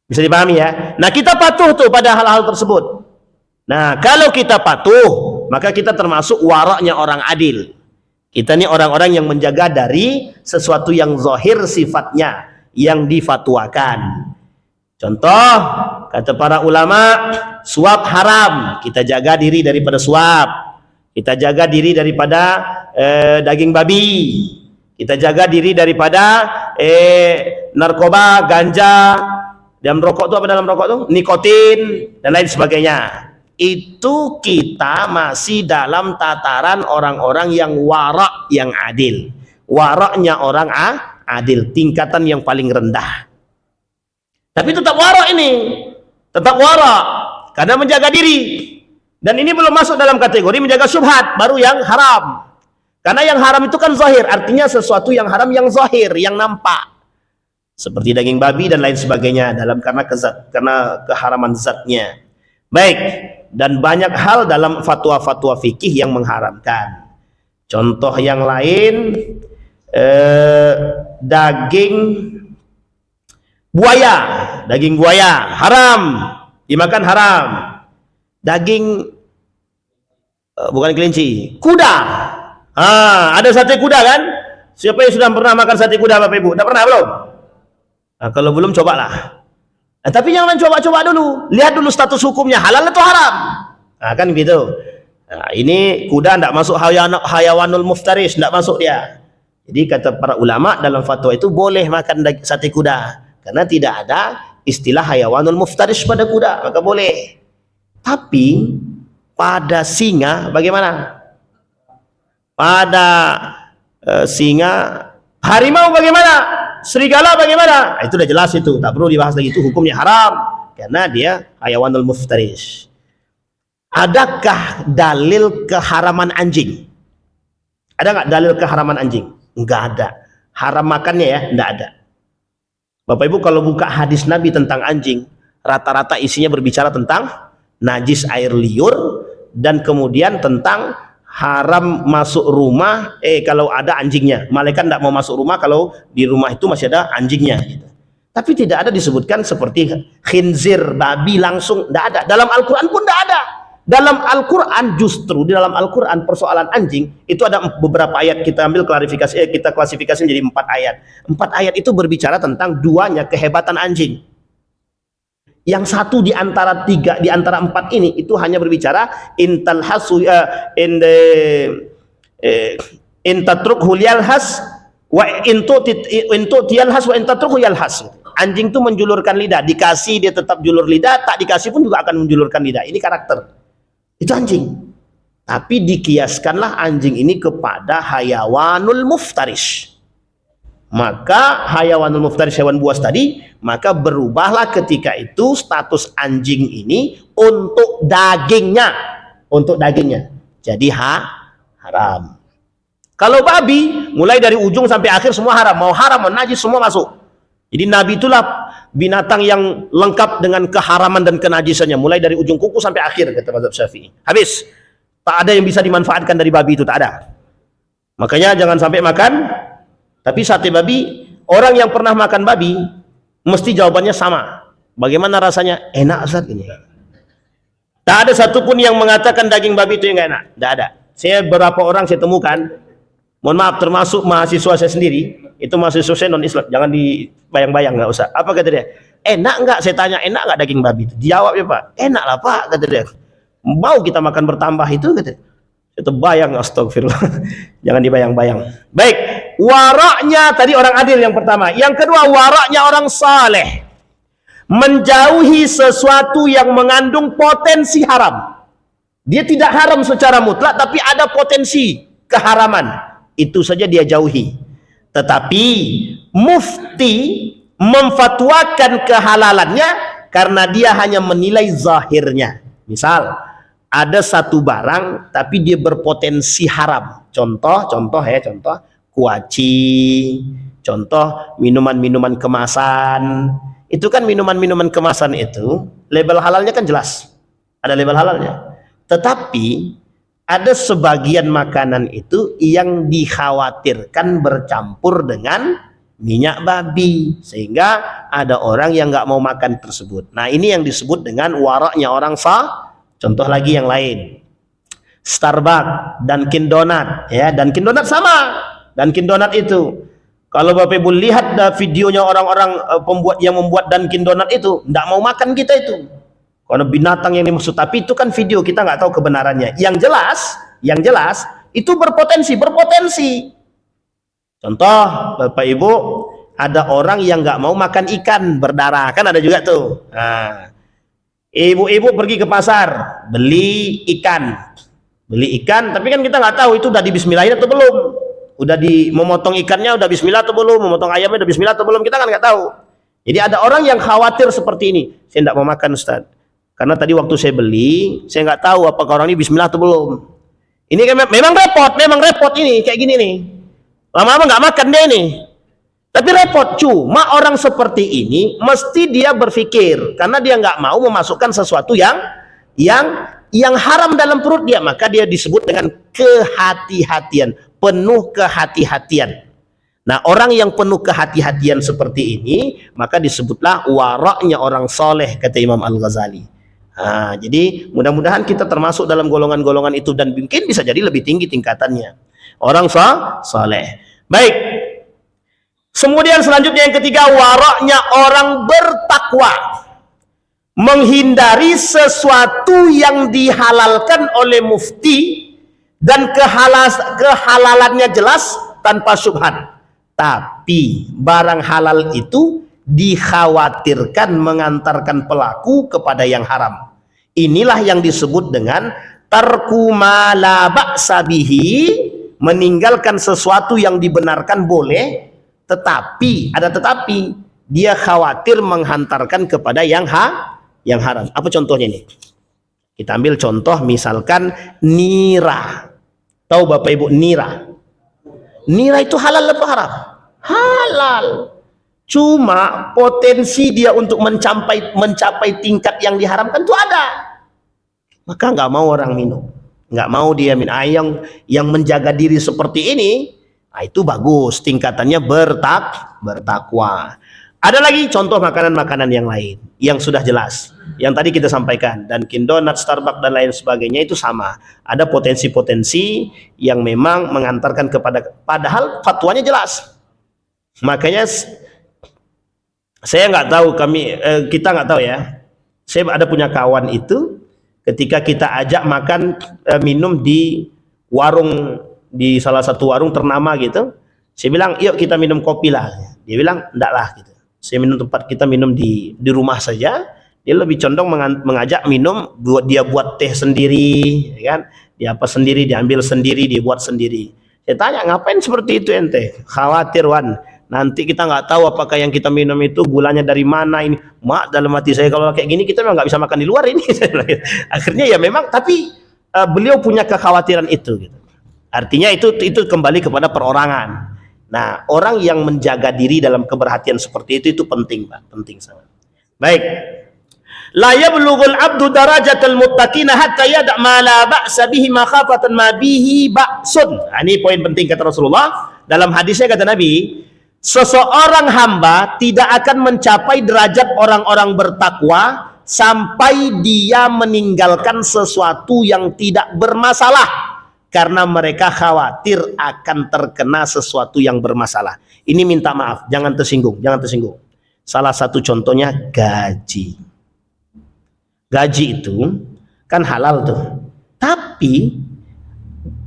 Bisa dipahami ya? Nah kita patuh tuh pada hal-hal tersebut. Nah kalau kita patuh, maka kita termasuk waraknya orang adil. Kita ini orang-orang yang menjaga dari sesuatu yang zahir sifatnya, yang difatwakan. Contoh, kata para ulama, suap haram. Kita jaga diri daripada suap. Kita jaga diri daripada daging babi. Kita jaga diri daripada narkoba, ganja, dan rokok itu apa dalam rokok itu? Nikotin, dan lain sebagainya. Itu kita masih dalam tataran orang-orang yang warak, yang adil. Waraknya orang adil, tingkatan yang paling rendah. Tapi tetap warak ini, tetap warak karena menjaga diri. Dan ini belum masuk dalam kategori menjaga syubhat, baru yang haram. Karena yang haram itu kan zahir, artinya sesuatu yang haram yang zahir, yang nampak. Seperti daging babi dan lain sebagainya karena keharaman zatnya. Baik, dan banyak hal dalam fatwa-fatwa fikih yang mengharamkan. Contoh yang lain, daging buaya haram, dimakan haram. Daging bukan kelinci, kuda. Ada sate kuda kan? Siapa yang sudah pernah makan sate kuda Bapak Ibu? Tidak pernah belum? Nah, kalau belum cobalah. Nah, tapi jangan coba-coba dulu, lihat dulu status hukumnya halal atau haram. Nah, kan gitu. Nah, ini kuda tidak masuk hayawanul muftaris, tidak masuk dia. Jadi kata para ulama dalam fatwa itu boleh makan sate kuda karena tidak ada istilah hayawanul muftarish pada kuda, maka boleh. Tapi pada singa bagaimana? Pada singa, harimau bagaimana? Serigala bagaimana? Itu udah jelas, itu tak perlu dibahas lagi, itu hukumnya haram karena dia hayawanul muftarish. Adakah dalil keharaman anjing? Ada nggak dalil keharaman anjing? Nggak ada. Haram makannya ya, nggak ada. Bapak Ibu kalau buka hadis Nabi tentang anjing, rata-rata isinya berbicara tentang najis air liur dan kemudian tentang haram masuk rumah kalau ada anjingnya. Malaikat tidak mau masuk rumah kalau di rumah itu masih ada anjingnya gitu. Tapi tidak ada disebutkan seperti khinzir, babi langsung, tidak ada. Dalam Al-Quran pun tidak ada. Dalam Al-Quran justru di dalam Al-Quran persoalan anjing itu ada beberapa ayat, kita ambil klarifikasi, kita klasifikasi menjadi 4 ayat. 4 ayat itu berbicara tentang duanya kehebatan anjing. Yang satu di antara 3 di antara 4 ini itu hanya berbicara intal hasu intatruk yalhas wa intu yalhas wa intatruk yalhas. Anjing itu menjulurkan lidah, dikasih dia tetap julur lidah, tak dikasih pun juga akan menjulurkan lidah. Ini karakter. Itu anjing. Tapi dikiaskanlah anjing ini kepada hayawanul muftarish. Maka hayawanul muftarish, hewan buas tadi, maka berubahlah ketika itu status anjing ini untuk dagingnya. Untuk dagingnya. Jadi haram. Kalau babi, mulai dari ujung sampai akhir semua haram. Mau haram, mau najis, semua masuk. Jadi Nabi itulah binatang yang lengkap dengan keharaman dan kenajisannya, mulai dari ujung kuku sampai akhir, kata mazhab Syafi'i. Habis. Tak ada yang bisa dimanfaatkan dari babi itu, tak ada. Makanya jangan sampai makan. Tapi sate babi, orang yang pernah makan babi mesti jawabannya sama. Bagaimana rasanya? Enak Ustaz ini. Tak ada satupun yang mengatakan daging babi itu yang gak enak. Tak ada. Saya beberapa orang saya temukan, mohon maaf termasuk mahasiswa saya sendiri, itu mahasiswa saya non Islam, jangan dibayang-bayang, nggak usah. Apa kata dia? Enak nggak? Saya tanya, enak nggak daging babi itu? Dijawab ya Pak, enak lah Pak, kata dia. Mau kita makan bertambah itu, kata. Itu bayang, astagfirullah. Jangan dibayang-bayang. Baik, waraknya tadi orang adil yang pertama. Yang kedua, waraknya orang saleh. Menjauhi sesuatu yang mengandung potensi haram. Dia tidak haram secara mutlak, tapi ada potensi keharaman. Itu saja dia jauhi. Tetapi mufti memfatwakan kehalalannya karena dia hanya menilai zahirnya. Misal ada satu barang tapi dia berpotensi haram. Contoh kuaci, contoh minuman-minuman kemasan. Itu kan minuman-minuman kemasan itu label halalnya kan jelas. Ada label halalnya. Tetapi ada sebagian makanan itu yang dikhawatirkan bercampur dengan minyak babi, sehingga ada orang yang nggak mau makan tersebut. Nah ini yang disebut dengan waraknya orang sah. Contoh lagi yang lain, Starbucks, Dunkin Donat, ya Dunkin Donat sama. Dunkin Donat itu kalau Bapak Ibu lihat videonya orang-orang pembuat yang membuat Dunkin Donat itu, nggak mau makan kita itu. Karena binatang yang dimaksud, tapi itu kan video, kita nggak tahu kebenarannya. Yang jelas itu berpotensi. Contoh, Bapak Ibu, ada orang yang nggak mau makan ikan berdarah, kan ada juga tuh. Nah, ibu-ibu pergi ke pasar beli ikan, tapi kan kita nggak tahu itu udah di bismillahin atau belum, udah memotong ikannya udah bismillah atau belum, memotong ayamnya udah bismillah atau belum, kita kan nggak tahu. Jadi ada orang yang khawatir seperti ini, saya nggak mau makan Ustaz. Karena tadi waktu saya beli, saya nggak tahu apakah orang ini bismillah atau belum. Ini kan memang repot ini, kayak gini nih. Lama-lama nggak makan dia ini. Tapi repot, cuma orang seperti ini mesti dia berpikir, karena dia nggak mau memasukkan sesuatu yang haram dalam perut dia, maka dia disebut dengan kehati-hatian, penuh kehati-hatian. Nah, orang yang penuh kehati-hatian seperti ini, maka disebutlah waraknya orang soleh, kata Imam Al-Ghazali. Nah, jadi mudah-mudahan kita termasuk dalam golongan-golongan itu dan mungkin bisa jadi lebih tinggi tingkatannya. Orang soleh. Baik. Kemudian selanjutnya yang ketiga, waraknya orang bertakwa. Menghindari sesuatu yang dihalalkan oleh mufti dan kehalalannya jelas, tanpa syubhat. Tapi barang halal itu dikhawatirkan mengantarkan pelaku kepada yang haram. Inilah yang disebut dengan tarku ma la ba'sa bihi, meninggalkan sesuatu yang dibenarkan boleh, tetapi ada tetapi dia khawatir menghantarkan kepada yang haram. Apa contohnya ini? Kita ambil contoh misalkan nira. Tahu Bapak Ibu nira? Nira itu halal apa haram? Halal. Cuma potensi dia untuk mencapai tingkat yang diharamkan itu ada. Maka nggak mau orang minum, nggak mau dia minum. Yang menjaga diri seperti ini, itu bagus, tingkatannya bertakwa. Ada lagi contoh makanan-makanan yang lain yang sudah jelas, yang tadi kita sampaikan, dan Kindonat, Starbucks dan lain sebagainya itu sama. Ada potensi-potensi yang memang mengantarkan kepada, padahal fatwanya jelas. Makanya saya nggak tahu, kita nggak tahu ya. Saya ada punya kawan itu, ketika kita ajak makan minum di warung, di salah satu warung ternama gitu, saya bilang yuk kita minum kopi lah. Dia bilang enggak lah gitu. Saya kita minum di rumah saja. Dia lebih condong mengajak minum, dia buat teh sendiri, ya kan? Dia apa sendiri, diambil sendiri, dia buat sendiri. Saya tanya, ngapain seperti itu ente? Khawatir Wan, nanti kita nggak tahu apakah yang kita minum itu gulanya dari mana ini. Mak, dalam hati saya kalau kayak gini kita memang nggak bisa makan di luar ini. Akhirnya ya memang, tapi beliau punya kekhawatiran itu. Gitu. Artinya itu kembali kepada perorangan. Nah, orang yang menjaga diri dalam keberhatian seperti itu penting, Pak, penting sangat. Baik. La yablughul 'abdu darajatal muttaqina hatta yada' ma la ba'sa bihi makhafatan ma bihi ba'sun. Nah, ini poin penting kata Rasulullah. Dalam hadisnya kata Nabi, seseorang hamba tidak akan mencapai derajat orang-orang bertakwa sampai dia meninggalkan sesuatu yang tidak bermasalah, karena mereka khawatir akan terkena sesuatu yang bermasalah. Ini minta maaf, jangan tersinggung, jangan tersinggung. Salah satu contohnya gaji. Gaji itu kan halal tuh, tapi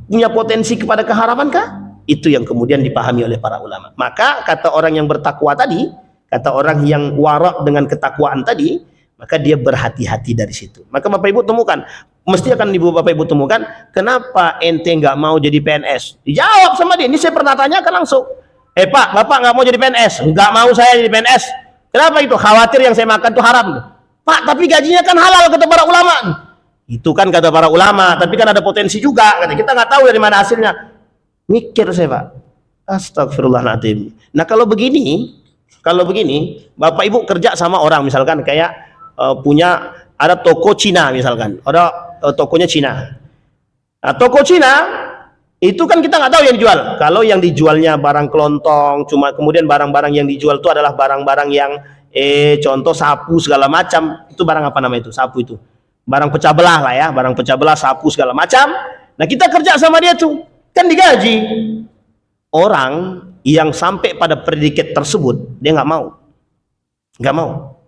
punya potensi kepada keharaman kah? Itu yang kemudian dipahami oleh para ulama. Maka kata orang yang bertakwa tadi, kata orang yang warak dengan ketakwaan tadi, maka dia berhati-hati dari situ. Maka Bapak Ibu temukan, mesti akan Bapak Ibu temukan, kenapa ente nggak mau jadi PNS? Dijawab sama dia. Ini saya pernah tanyakan langsung. Pak, Bapak nggak mau jadi PNS? Nggak mau saya jadi PNS. Kenapa itu? Khawatir yang saya makan itu haram. Pak, tapi gajinya kan halal kata para ulama. Itu kan kata para ulama, tapi kan ada potensi juga. Kita nggak tahu dari mana hasilnya. Mikir saya, Pak. Astagfirullahaladzim. Nah kalau begini, Bapak Ibu kerja sama orang, misalkan kayak ada toko Cina misalkan, ada tokonya Cina. Nah, toko Cina itu kan kita nggak tahu yang dijual. Kalau yang dijualnya barang kelontong, cuma kemudian barang-barang yang dijual itu adalah barang-barang yang contoh sapu segala macam, itu barang apa namanya itu? Sapu itu. Barang pecah belah lah ya, barang pecah belah, sapu segala macam. Nah, kita kerja sama dia tuh, kan digaji. Orang yang sampai pada predikat tersebut, dia nggak mau. Nggak mau.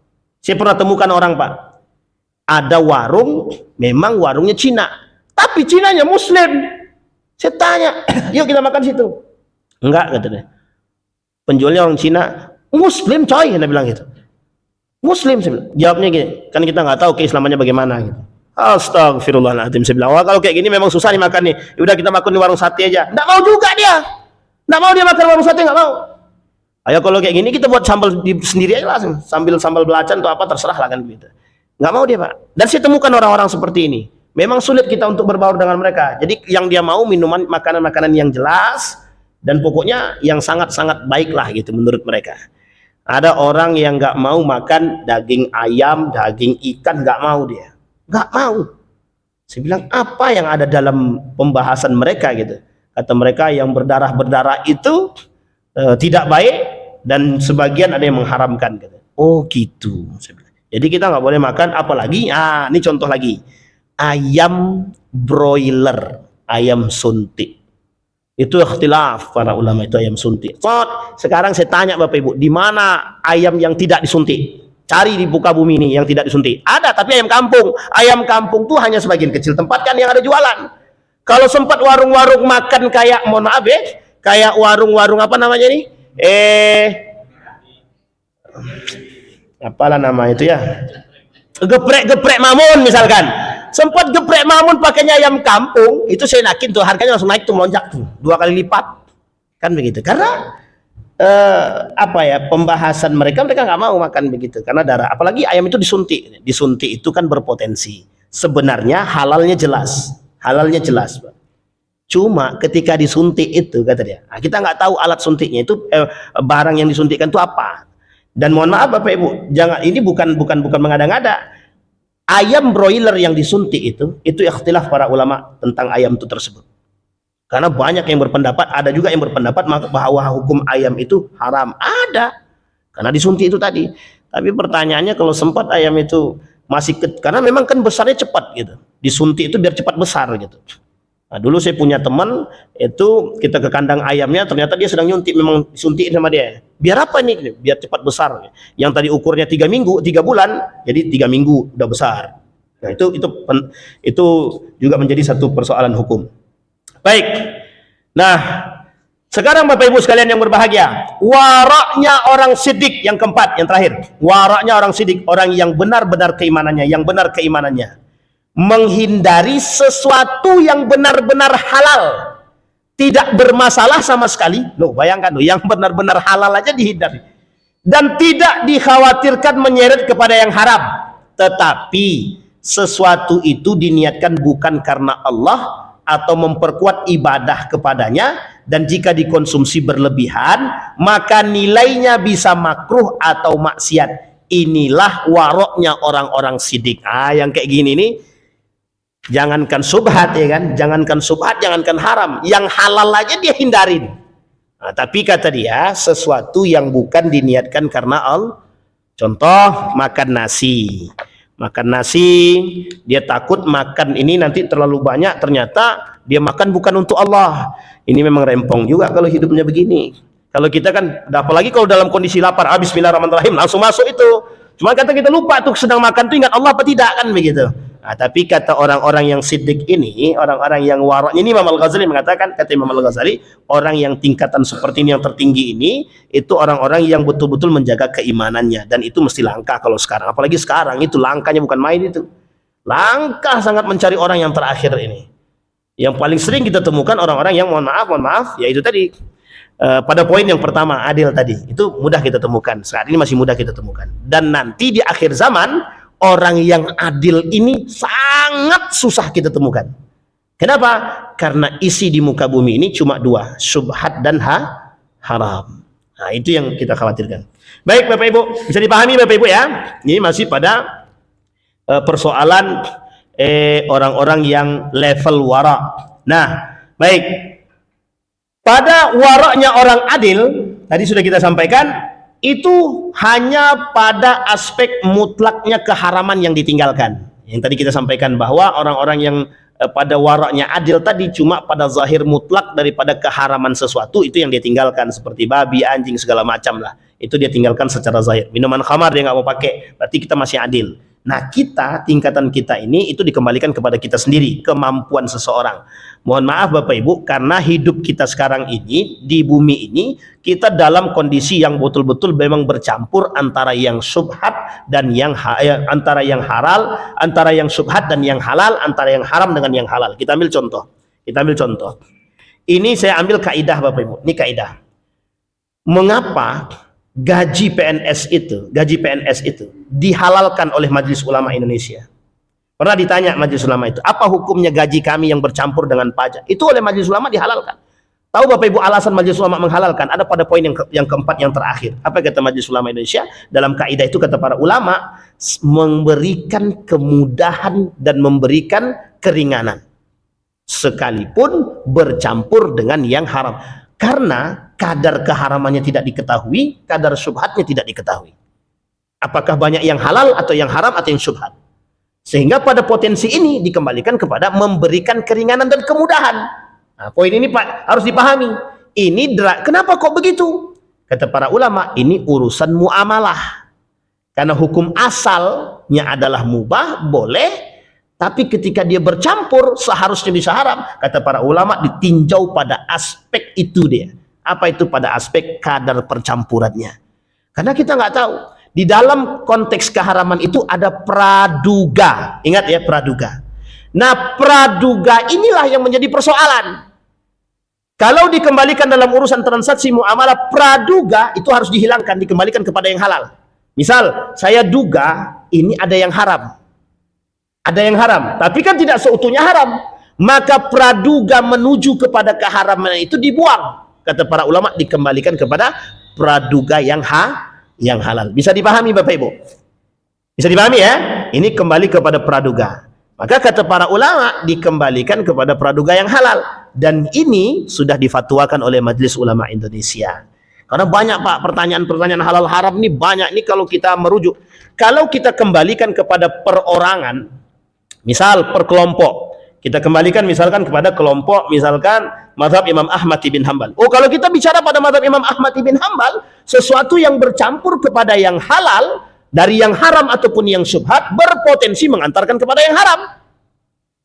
Saya pernah temukan orang, Pak. Ada warung, memang warungnya Cina, tapi Cinanya Muslim. Saya tanya, yuk kita makan situ. Enggak, kata dia. Penjualnya orang Cina, Muslim coy, dia bilang gitu. Muslim, saya bilang. Jawabnya gini, kan kita nggak tahu keislamannya bagaimana gitu. Astagfirullahaladzim, saya bilang, wah kalau kayak gini memang susah nih makan nih. Udah kita makan di warung sate aja. Nggak mau juga dia. Nggak mau dia makan warung sate, nggak mau. Ayo kalau kayak gini kita buat sambal sendiri aja langsung. Sambal belacan atau apa terserah lah kan gitu. Nggak mau dia, Pak. Dan saya temukan orang-orang seperti ini. Memang sulit kita untuk berbaur dengan mereka. Jadi yang dia mau minuman, makanan-makanan yang jelas dan pokoknya yang sangat-sangat baik lah gitu menurut mereka. Ada orang yang nggak mau makan daging ayam, daging ikan, nggak mau dia. Nggak mau. Saya bilang apa yang ada dalam pembahasan mereka gitu. Kata mereka yang berdarah-berdarah itu tidak baik dan sebagian ada yang mengharamkan gitu. Oh gitu. Jadi kita nggak boleh makan apalagi, ini contoh lagi. Ayam broiler, ayam suntik. Itu ikhtilaf para ulama itu ayam suntik. Sekarang saya tanya Bapak Ibu, di mana ayam yang tidak disuntik? Cari di muka bumi ini yang tidak disuntik. Ada, tapi ayam kampung. Ayam kampung tuh hanya sebagian kecil tempat kan yang ada jualan. Kalau sempat warung-warung makan kayak, mohon maaf ya, kayak warung-warung apa namanya nih? Apalah nama itu ya? Geprek Mamun misalkan. Sempat geprek Mamun pakainya ayam kampung, itu saya yakin tuh harganya langsung naik tuh, melonjak tuh 2 kali lipat. Kan begitu. Karena apa ya, pembahasan mereka nggak mau makan begitu karena darah, apalagi ayam itu disuntik itu kan berpotensi. Sebenarnya halalnya jelas, Pak. Cuma ketika disuntik itu kata dia, nah, kita nggak tahu alat suntiknya itu barang yang disuntikkan itu apa. Dan mohon maaf Bapak Ibu, jangan, ini bukan mengada-ngada. Ayam broiler yang disuntik itu ikhtilaf para ulama tentang ayam itu tersebut. Karena banyak yang berpendapat, ada juga yang berpendapat bahwa hukum ayam itu haram. Ada, karena disuntik itu tadi. Tapi pertanyaannya, kalau sempat ayam itu masih karena memang kan besarnya cepat gitu. Disuntik itu biar cepat besar gitu. Nah, dulu saya punya teman itu, kita ke kandang ayamnya, ternyata dia sedang nyuntik, memang disuntik sama dia. Biar apa nih? Biar cepat besar. Yang tadi ukurnya 3 minggu, 3 bulan, jadi 3 minggu udah besar. Nah, itu juga menjadi satu persoalan hukum. Baik. Nah, sekarang Bapak Ibu sekalian yang berbahagia, waraknya orang sidik yang keempat, yang terakhir. Waraknya orang sidik, orang yang benar-benar keimanannya, menghindari sesuatu yang benar-benar halal, tidak bermasalah sama sekali. Loh, bayangkan loh, yang benar-benar halal aja dihindari, dan tidak dikhawatirkan menyeret kepada yang haram. Tetapi sesuatu itu diniatkan bukan karena Allah atau memperkuat ibadah kepadanya, dan jika dikonsumsi berlebihan maka nilainya bisa makruh atau maksiat. Inilah waroknya orang-orang sidik. Yang kayak gini nih, jangankan subhat ya kan, jangankan haram, yang halal aja dia hindarin. Tapi kata dia, sesuatu yang bukan diniatkan karena Allah. Contoh, makan nasi, dia takut makan ini nanti terlalu banyak, ternyata dia makan bukan untuk Allah. Ini memang rempong juga kalau hidupnya begini. Kalau kita kan, apalagi kalau dalam kondisi lapar, bismillahirrahmanirrahim, langsung masuk itu. Cuma kata kita lupa tuh, sedang makan tuh ingat Allah apa tidak, kan begitu. Tapi kata orang-orang yang siddiq ini, orang-orang yang waraknya ini, Imam Al-Ghazali mengatakan, kata Imam Al-Ghazali, orang yang tingkatan seperti ini, yang tertinggi ini, itu orang-orang yang betul-betul menjaga keimanannya. Dan itu mesti langka kalau sekarang, apalagi sekarang itu langkanya bukan main itu. Langka sangat mencari orang yang terakhir ini. Yang paling sering kita temukan orang-orang yang mohon maaf, yaitu tadi pada poin yang pertama, adil tadi, itu mudah kita temukan. Saat ini masih mudah kita temukan. Dan nanti di akhir zaman, orang yang adil ini sangat susah kita temukan. Kenapa? Karena isi di muka bumi ini cuma 2, syubhat dan haram. Nah, itu yang kita khawatirkan. Baik Bapak Ibu, bisa dipahami Bapak Ibu ya. Ini masih pada persoalan orang-orang yang level wara. Nah, baik. Pada waraknya orang adil, tadi sudah kita sampaikan, itu hanya pada aspek mutlaknya keharaman yang ditinggalkan. Yang tadi kita sampaikan bahwa orang-orang yang pada waraknya adil tadi cuma pada zahir mutlak daripada keharaman sesuatu, itu yang dia tinggalkan, seperti babi, anjing, segala macam lah. Itu dia tinggalkan secara zahir. Minuman khamar dia nggak mau pakai, berarti kita masih adil. Nah, tingkatan kita ini itu dikembalikan kepada kita sendiri, kemampuan seseorang. Mohon maaf Bapak Ibu, karena hidup kita sekarang ini di bumi ini, kita dalam kondisi yang betul-betul memang bercampur antara yang subhat dan antara yang halal, antara yang subhat dan yang halal, antara yang haram dengan yang halal. Kita ambil contoh. Ini saya ambil kaidah Bapak Ibu. Ini kaidah. Mengapa gaji PNS itu dihalalkan oleh Majelis Ulama Indonesia? Pernah ditanya Majelis Ulama itu, apa hukumnya gaji kami yang bercampur dengan pajak? Itu oleh Majelis Ulama dihalalkan. Tahu Bapak Ibu alasan Majelis Ulama menghalalkan? Ada pada poin yang keempat, yang terakhir. Apa kata Majelis Ulama Indonesia? Dalam kaidah itu kata para ulama, memberikan kemudahan dan memberikan keringanan, sekalipun bercampur dengan yang haram. Karena kadar keharamannya tidak diketahui, kadar syubhatnya tidak diketahui. Apakah banyak yang halal atau yang haram atau yang syubhat? Sehingga pada potensi ini dikembalikan kepada memberikan keringanan dan kemudahan. Nah, poin ini Pak harus dipahami. Kenapa kok begitu? Kata para ulama, ini urusan muamalah. Karena hukum asalnya adalah mubah, boleh, Tapi ketika dia bercampur, seharusnya bisa haram. Kata para ulama, ditinjau pada aspek itu dia. Apa itu pada aspek kadar percampurannya? Karena kita nggak tahu. Di dalam konteks keharaman itu ada praduga. Ingat ya, praduga. Nah, praduga inilah yang menjadi persoalan. Kalau dikembalikan dalam urusan transaksi muamalah, praduga itu harus dihilangkan, dikembalikan kepada yang halal. Misal, saya duga ini ada yang haram. Ada yang haram, tapi kan tidak seutuhnya haram. Maka praduga menuju kepada keharaman itu dibuang. Kata para ulama, dikembalikan kepada praduga yang halal. Bisa dipahami Bapak Ibu? Bisa dipahami ya? Ini kembali kepada praduga. Maka kata para ulama, dikembalikan kepada praduga yang halal. Dan ini sudah difatwakan oleh Majelis Ulama Indonesia. Karena banyak Pak, pertanyaan-pertanyaan halal haram ini banyak. Ini kalau kita merujuk. Kalau kita kembalikan kepada perorangan, misal per kelompok, kita kembalikan misalkan kepada kelompok misalkan mazhab Imam Ahmad bin Hambal. Oh, kalau kita bicara pada mazhab Imam Ahmad bin Hambal, sesuatu yang bercampur kepada yang halal dari yang haram ataupun yang syubhat berpotensi mengantarkan kepada yang haram.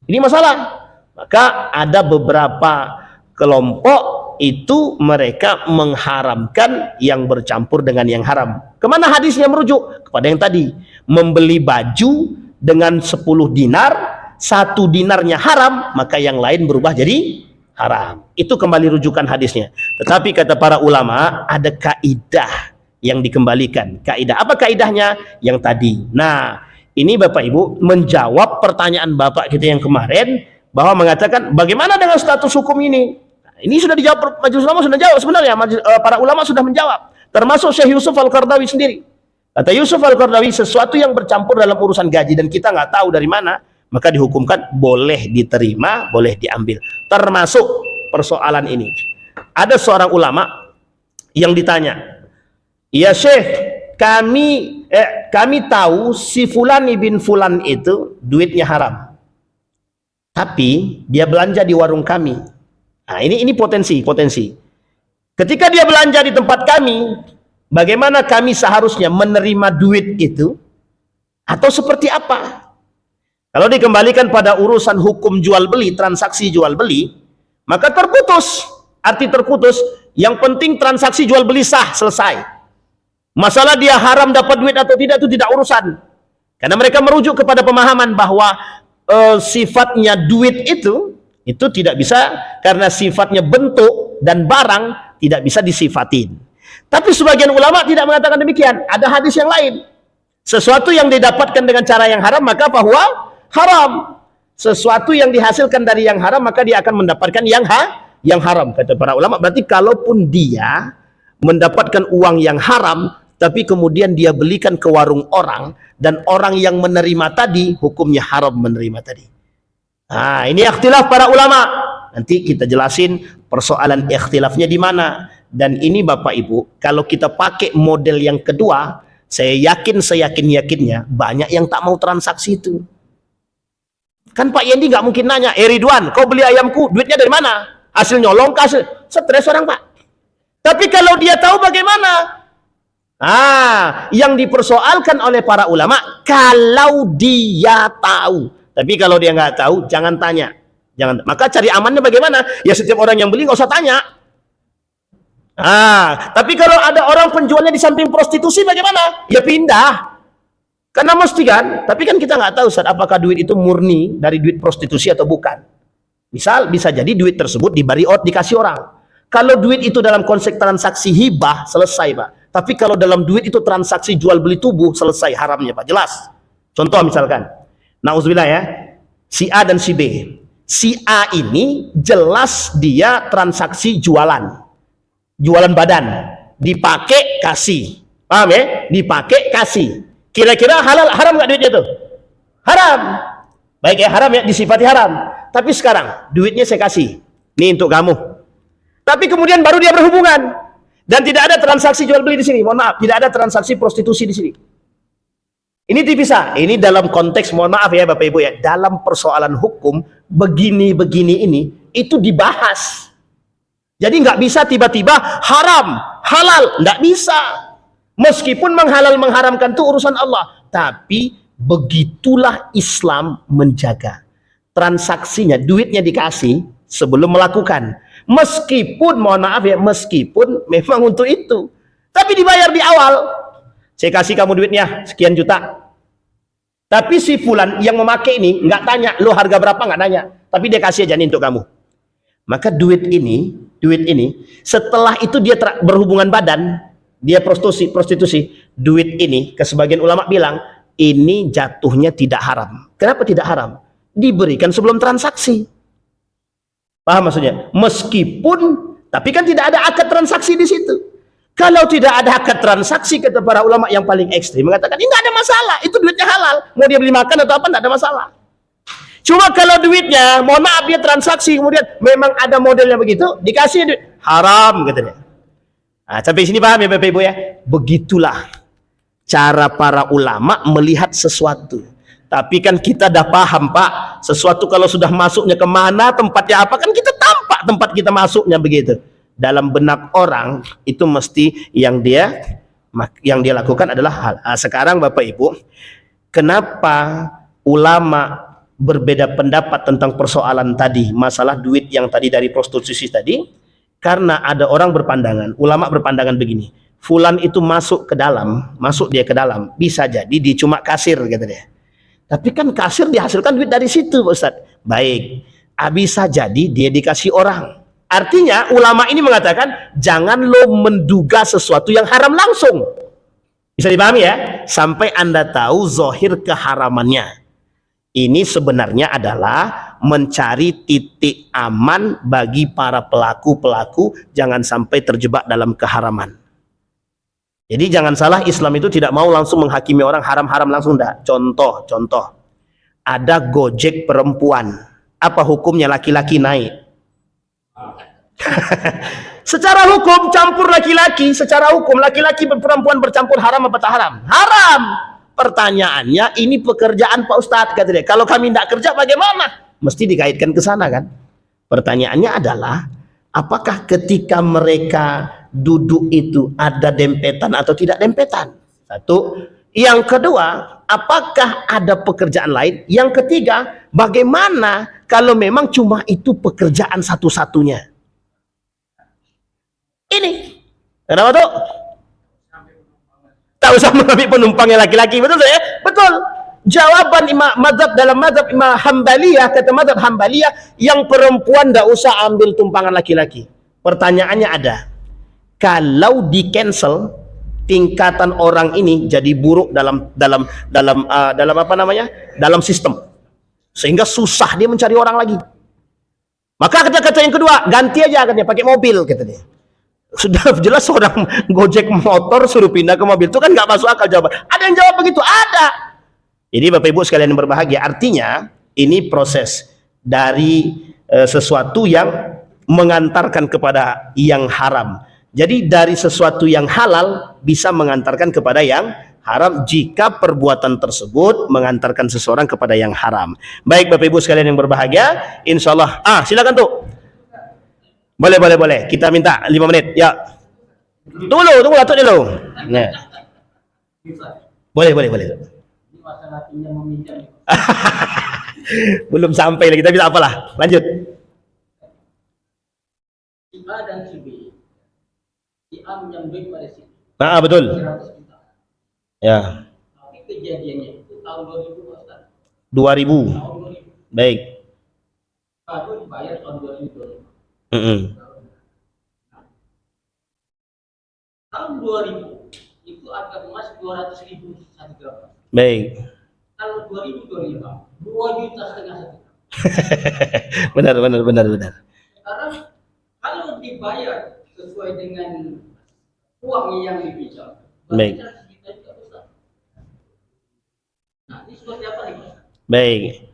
Ini masalah. Maka ada beberapa kelompok itu mereka mengharamkan yang bercampur dengan yang haram. Kemana hadisnya merujuk? Kepada yang tadi, membeli baju dengan 10 dinar, 1 dinarnya haram, maka yang lain berubah jadi haram. Itu kembali rujukan hadisnya. Tetapi kata para ulama, ada kaidah yang dikembalikan. Kaidah apa kaidahnya? Yang tadi. Nah, ini Bapak Ibu menjawab pertanyaan Bapak kita yang kemarin, bahwa mengatakan bagaimana dengan status hukum ini? Nah, ini sudah dijawab, Majelis Ulama sudah jawab sebenarnya. Para ulama sudah menjawab, termasuk Syekh Yusuf Al-Qardawi sendiri. Kata Yusuf Al-Qardawi, sesuatu yang bercampur dalam urusan gaji dan kita nggak tahu dari mana, maka dihukumkan boleh diterima, boleh diambil. Termasuk persoalan ini. Ada seorang ulama yang ditanya, ya Syekh, kami tahu si Fulan bin Fulan itu duitnya haram, tapi dia belanja di warung kami. Nah, ini potensi. Ketika dia belanja di tempat kami, bagaimana kami seharusnya menerima duit itu? Atau seperti apa? Kalau dikembalikan pada urusan hukum jual beli, transaksi jual beli, maka terputus. Arti terputus, yang penting transaksi jual beli sah, selesai. Masalah dia haram dapat duit atau tidak, itu tidak urusan. Karena mereka merujuk kepada pemahaman bahwa sifatnya duit itu tidak bisa, karena sifatnya bentuk dan barang tidak bisa disifatin. Tapi sebagian ulama tidak mengatakan demikian. Ada hadis yang lain. Sesuatu yang didapatkan dengan cara yang haram, maka bahwa haram. Sesuatu yang dihasilkan dari yang haram, maka dia akan mendapatkan yang haram. Kata para ulama, berarti kalaupun dia mendapatkan uang yang haram, tapi kemudian dia belikan ke warung orang, dan orang yang menerima tadi, hukumnya haram menerima tadi. Nah, ini ikhtilaf para ulama. Nanti kita jelasin persoalan ikhtilafnya di mana. Dan ini Bapak Ibu, kalau kita pakai model yang kedua, saya yakin-yakinnya banyak yang tak mau transaksi itu. Kan Pak Yendi nggak mungkin nanya, Ridwan, kau beli ayamku, duitnya dari mana? Hasil nyolong, stres orang Pak. Tapi kalau dia tahu bagaimana? Yang dipersoalkan oleh para ulama, kalau dia tahu. Tapi kalau dia nggak tahu, jangan tanya. Maka cari amannya bagaimana? Ya setiap orang yang beli nggak usah tanya. Tapi kalau ada orang penjualnya di samping prostitusi bagaimana? Ya pindah. Karena mesti kan, tapi kan kita nggak tahu Ustaz, apakah duit itu murni dari duit prostitusi atau bukan. Misal bisa jadi duit tersebut diberi dikasih orang. Kalau duit itu dalam konsep transaksi hibah, selesai Pak. Tapi kalau dalam duit itu transaksi jual beli tubuh, selesai haramnya Pak, jelas. Contoh misalkan, nauzubillah ya, si A dan si B. Si A ini jelas dia transaksi jualan badan, dipakai kasih, paham ya? Dipakai kasih. Kira-kira haram nggak duitnya tuh? Haram. Baik ya, haram ya, disifati haram. Tapi sekarang duitnya saya kasih, nih untuk kamu. Tapi kemudian baru dia berhubungan dan tidak ada transaksi jual beli di sini. Mohon maaf, tidak ada transaksi prostitusi di sini. Ini dipisah. Ini dalam konteks, mohon maaf ya Bapak Ibu ya, dalam persoalan hukum begini ini itu dibahas. Jadi nggak bisa tiba-tiba haram, halal, nggak bisa. Meskipun menghalal mengharamkan itu urusan Allah, tapi Begitulah Islam menjaga transaksinya, duitnya dikasih sebelum melakukan. Meskipun, mohon maaf ya, meskipun memang untuk itu, tapi dibayar di awal. Saya kasih kamu duitnya sekian juta. Tapi si fulan yang memakai ini nggak tanya, lo harga berapa, nggak tanya. Tapi dia kasih aja nih untuk kamu. Maka duit ini setelah itu dia berhubungan badan, dia prostitusi, duit ini ke sebagian ulama bilang ini jatuhnya tidak haram. Kenapa tidak haram? Diberikan sebelum transaksi. Paham maksudnya? Meskipun, tapi kan tidak ada akad transaksi di situ. Kalau tidak ada akad transaksi, kata para ulama yang paling ekstrim mengatakan ini tidak ada masalah, itu duitnya halal, mau dia beli makan atau apa tidak ada masalah. Cuma kalau duitnya, mohon maaf, dia transaksi kemudian memang ada modelnya begitu, dikasih duit haram katanya. Nah, sampai sini paham ya Bapak Ibu ya? Begitulah cara para ulama melihat sesuatu. Tapi kan kita dah paham Pak, sesuatu kalau sudah masuknya kemana, tempatnya apa, kan kita tampak tempat kita masuknya begitu. Dalam benak orang itu mesti yang dia lakukan adalah hal. Nah, sekarang Bapak Ibu, kenapa ulama berbeda pendapat tentang persoalan tadi, masalah duit yang tadi dari prostitusi tadi? Karena ada orang berpandangan, ulama berpandangan begini, fulan itu masuk dia ke dalam, bisa jadi dia cuma kasir kata dia. Tapi kan kasir dihasilkan duit dari situ Ustaz. Baik, bisa jadi dia dikasih orang. Artinya ulama ini mengatakan jangan lo menduga sesuatu yang haram langsung. Bisa dipahami ya? Sampai Anda tahu zahir keharamannya. Ini sebenarnya adalah mencari titik aman bagi para pelaku-pelaku jangan sampai terjebak dalam keharaman. Jadi jangan salah, Islam itu tidak mau langsung menghakimi orang haram-haram langsung, enggak. Contoh. Ada Gojek perempuan. Apa hukumnya laki-laki naik? Secara hukum campur laki-laki, secara hukum laki-laki perempuan bercampur haram apa tak haram? Haram. Pertanyaannya, ini pekerjaan Pak Ustadz, kata dia. Kalau kami tidak kerja bagaimana? Mesti dikaitkan ke sana kan? Pertanyaannya adalah, apakah ketika mereka duduk itu ada dempetan atau tidak dempetan? Satu. Yang kedua, apakah ada pekerjaan lain? Yang ketiga, bagaimana kalau memang cuma itu pekerjaan satu-satunya? Ini. Kenapa tuh? Tak usah mengambil penumpangnya laki-laki. Betul saya? Betul. Jawaban dalam mazhab Imam Hambaliyah, kata mazhab Hambaliyah, yang perempuan tidak usah ambil tumpangan laki-laki. Pertanyaannya ada. Kalau di cancel, tingkatan orang ini jadi buruk dalam apa namanya? Dalam sistem. Sehingga susah dia mencari orang lagi. Maka kata-kata yang kedua, ganti aja katanya pakai mobil kata dia. Sudah jelas orang Gojek motor suruh pindah ke mobil, itu kan nggak masuk akal jawaban. Ada yang jawab begitu? Ada. Jadi Bapak Ibu sekalian yang berbahagia, artinya ini proses dari sesuatu yang mengantarkan kepada yang haram. Jadi dari sesuatu yang halal bisa mengantarkan kepada yang haram jika perbuatan tersebut mengantarkan seseorang kepada yang haram. Baik Bapak Ibu sekalian yang berbahagia, insya Allah. Silakan tuh. Boleh. Kita minta 5 menit. Ya. Tunggu Datuk dulu. Nah. Boleh. Belum sampai lagi, kita bisa apalah. Lanjut. Si A dan si B. Si A minjam duit pada si B. Betul. 100 juta. Ya. Tapi kejadiannya itu tahun 2000 Ustaz. 2000. Tahun 2000. Baik. Baru dibayar tahun 2000. Tahun 2000 itu harga emas 200.000 1 gram. Baik. Kalau 2025 2,5 juta satu. benar. Sekarang kalau dibayar sesuai dengan uang yang dipinjam, baik. Nah, ini seperti apa nih? Baik.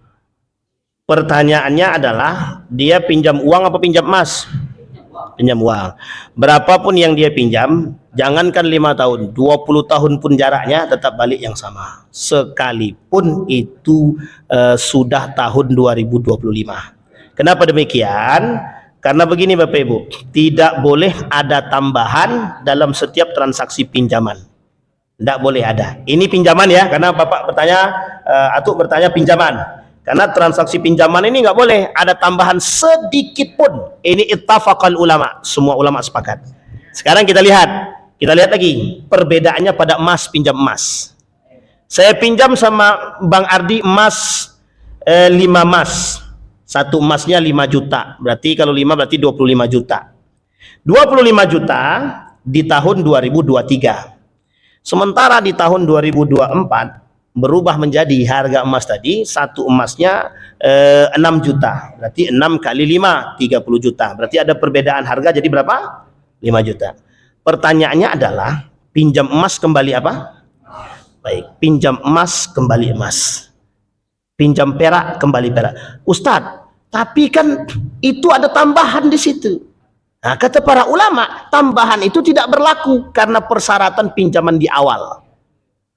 Pertanyaannya adalah dia pinjam uang apa pinjam emas? Pinjam uang. Berapapun yang dia pinjam, jangankan 5 tahun, 20 tahun pun jaraknya tetap balik yang sama. Sekalipun itu sudah tahun 2025. Kenapa demikian? Karena begini Bapak Ibu, tidak boleh ada tambahan dalam setiap transaksi pinjaman. Tidak boleh ada. Ini pinjaman ya, karena Bapak bertanya, Atuk bertanya pinjaman. Karena transaksi pinjaman ini nggak boleh ada tambahan sedikit pun. Ini ittafaqal ulama, semua ulama sepakat. Sekarang kita lihat lagi perbedaannya pada emas, pinjam emas. Saya pinjam sama Bang Ardi emas 5 emas. Satu emasnya 5 juta. Berarti kalau 5 berarti 25 juta. 25 juta di tahun 2023. Sementara di tahun 2024 berubah menjadi harga emas tadi, satu emasnya 6 juta. Berarti 6 kali 5, 30 juta. Berarti ada perbedaan harga jadi berapa? 5 juta. Pertanyaannya adalah, pinjam emas kembali apa? Baik, pinjam emas kembali emas. Pinjam perak kembali perak. Ustadz, tapi kan itu ada tambahan di situ. Nah, kata para ulama, tambahan itu tidak berlaku karena persyaratan pinjaman di awal.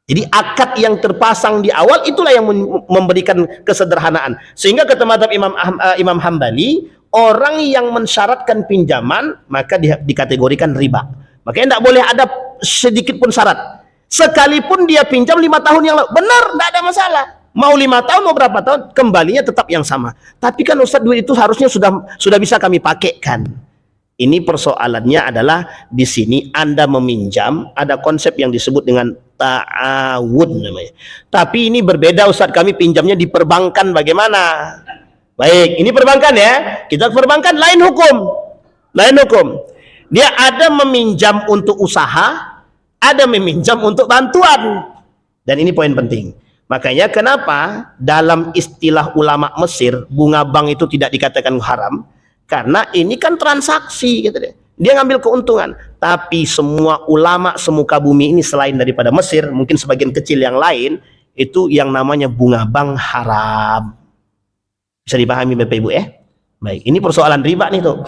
Jadi akad yang terpasang di awal itulah yang memberikan kesederhanaan. Sehingga kata mazhab Imam Hambali, orang yang mensyaratkan pinjaman maka dikategorikan riba. Makanya tidak boleh ada sedikit pun syarat. Sekalipun dia pinjam 5 tahun yang lalu, benar, tidak ada masalah. Mau 5 tahun, mau berapa tahun, kembalinya tetap yang sama. Tapi kan Ustadz, duit itu harusnya sudah bisa kami pakaikan. Ini persoalannya adalah di sini Anda meminjam, ada konsep yang disebut dengan ta'awun namanya. Tapi ini berbeda Ustadz, kami pinjamnya di perbankan bagaimana? Baik, ini perbankan ya. Kita perbankan lain hukum. Lain hukum. Dia ada meminjam untuk usaha, ada meminjam untuk bantuan. Dan ini poin penting. Makanya kenapa dalam istilah ulama Mesir, bunga bank itu tidak dikatakan haram? Karena ini kan transaksi gitu deh. Dia ngambil keuntungan. Tapi semua ulama semuka bumi ini selain daripada Mesir, mungkin sebagian kecil yang lain, itu yang namanya bunga bank haram. Bisa dipahami Bapak Ibu ya? Baik, ini persoalan riba nih tuh.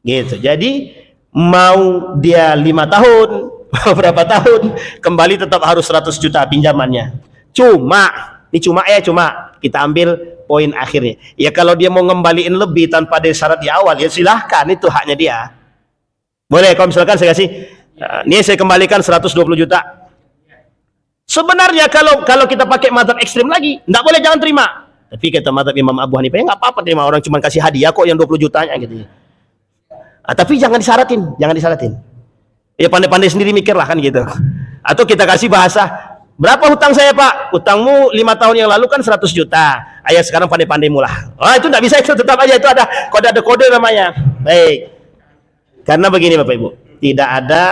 Gitu. Jadi mau dia 5 tahun, mau berapa tahun, kembali tetap harus 100 juta pinjamannya. Cuma kita ambil poin akhirnya. Ya kalau dia mau ngembaliin lebih tanpa ada syarat di awal, ya silahkan, itu haknya dia. Boleh, kalau misalkan saya kasih, ini saya kembalikan 120 juta. Sebenarnya kalau kita pakai mazhab ekstrim lagi, enggak boleh, jangan terima. Tapi kata mazhab Imam Abu Hanifah, enggak apa-apa terima, orang cuma kasih hadiah kok yang 20 jutanya gitu. Tapi jangan disyaratin. Ya pandai-pandai sendiri mikirlah kan gitu. Atau kita kasih bahasa, berapa hutang saya Pak? Hutangmu 5 tahun yang lalu kan 100 juta. Ayo sekarang pandai-pandai mulah. Oh itu enggak bisa, itu tetap aja, itu ada kode namanya. Baik. Karena begini Bapak Ibu, tidak ada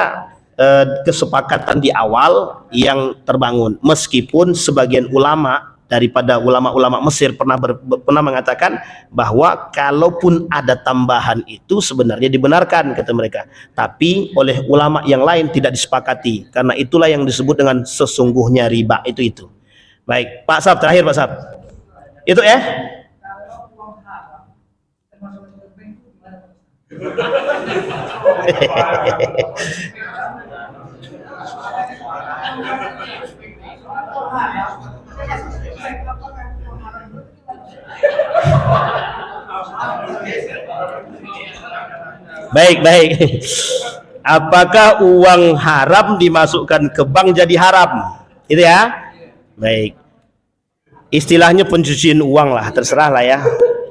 kesepakatan di awal yang terbangun. Meskipun sebagian ulama daripada ulama-ulama Mesir pernah mengatakan bahwa kalaupun ada tambahan itu sebenarnya dibenarkan kata mereka. Tapi oleh ulama yang lain tidak disepakati. Karena itulah yang disebut dengan sesungguhnya riba itu. Baik, Pak Sab, terakhir Pak Sab. Itu ya. Baik. Apakah uang haram dimasukkan ke bank jadi haram? Itu ya. Baik. Istilahnya pencucian uang lah, terserah lah ya.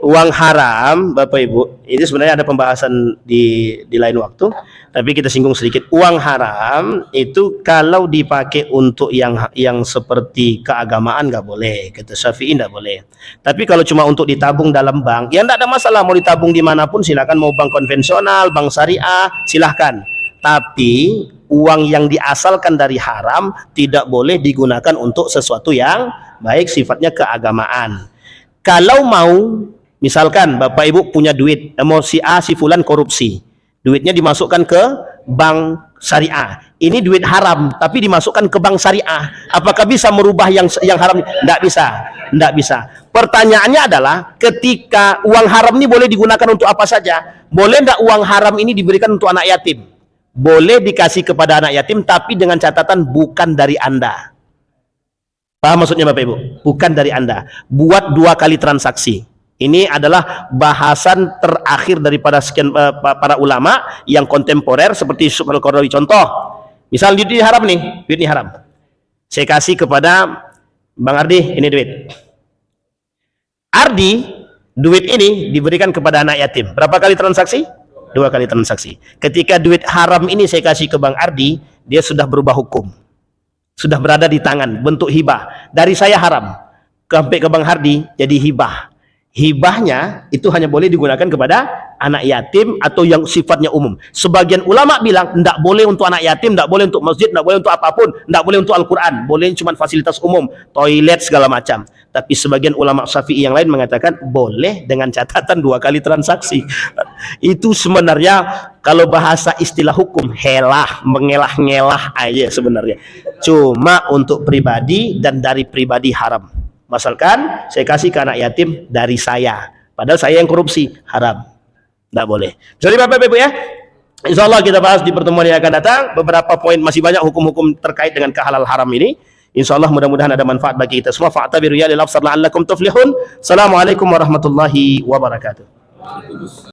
Uang haram, Bapak Ibu, ini sebenarnya ada pembahasan di lain waktu, tapi kita singgung sedikit. Uang haram itu kalau dipakai untuk yang seperti keagamaan nggak boleh, kata Syafi'i nggak boleh. Tapi kalau cuma untuk ditabung dalam bank, ya nggak ada masalah, mau ditabung dimanapun silakan, mau bank konvensional, bank syariah, silahkan. Tapi uang yang diasalkan dari haram tidak boleh digunakan untuk sesuatu yang baik sifatnya keagamaan. Kalau mau, misalkan Bapak Ibu punya duit, mau si A si fulan korupsi, duitnya dimasukkan ke bank syariah, ini duit haram tapi dimasukkan ke bank syariah, apakah bisa merubah yang haram? Tidak bisa. Pertanyaannya adalah, ketika uang haram ini boleh digunakan untuk apa saja, boleh tidak uang haram ini diberikan untuk anak yatim? Boleh dikasih kepada anak yatim, tapi dengan catatan bukan dari Anda. Paham maksudnya Bapak Ibu? Bukan dari Anda. Buat 2 kali transaksi. Ini adalah bahasan terakhir daripada sekian para ulama yang kontemporer seperti Syukh Al-Qaradawi. Contoh, misal duit ini haram nih, duit ini haram. Saya kasih kepada Bang Ardi, ini duit. Ardi, duit ini diberikan kepada anak yatim. Berapa kali transaksi? 2 kali transaksi. Ketika duit haram ini saya kasih ke Bang Ardi, dia sudah berubah hukum. Sudah berada di tangan, bentuk hibah. Dari saya haram, sampai ke Bang Hardi, jadi hibah. Hibahnya itu hanya boleh digunakan kepada anak yatim atau yang sifatnya umum. Sebagian ulama bilang tidak boleh untuk anak yatim, tidak boleh untuk masjid, tidak boleh untuk apapun, tidak boleh untuk Al-Quran, boleh cuma fasilitas umum, toilet segala macam. Tapi sebagian ulama Syafi'i yang lain mengatakan boleh dengan catatan 2 kali transaksi. Itu sebenarnya kalau bahasa istilah hukum helah, mengelah-ngelah aja sebenarnya. Cuma untuk pribadi dan dari pribadi haram. Masalkan saya kasih ke anak yatim dari saya, padahal saya yang korupsi, haram, tidak boleh. Jadi Bapak Ibu ya, insya Allah kita bahas di pertemuan yang akan datang beberapa poin, masih banyak hukum-hukum terkait dengan kehalal haram ini. Insya Allah mudah-mudahan ada manfaat bagi kita semua. Fa'tabiru ya lil absar la'allakum tuflihun. Assalamualaikum warahmatullahi wabarakatuh.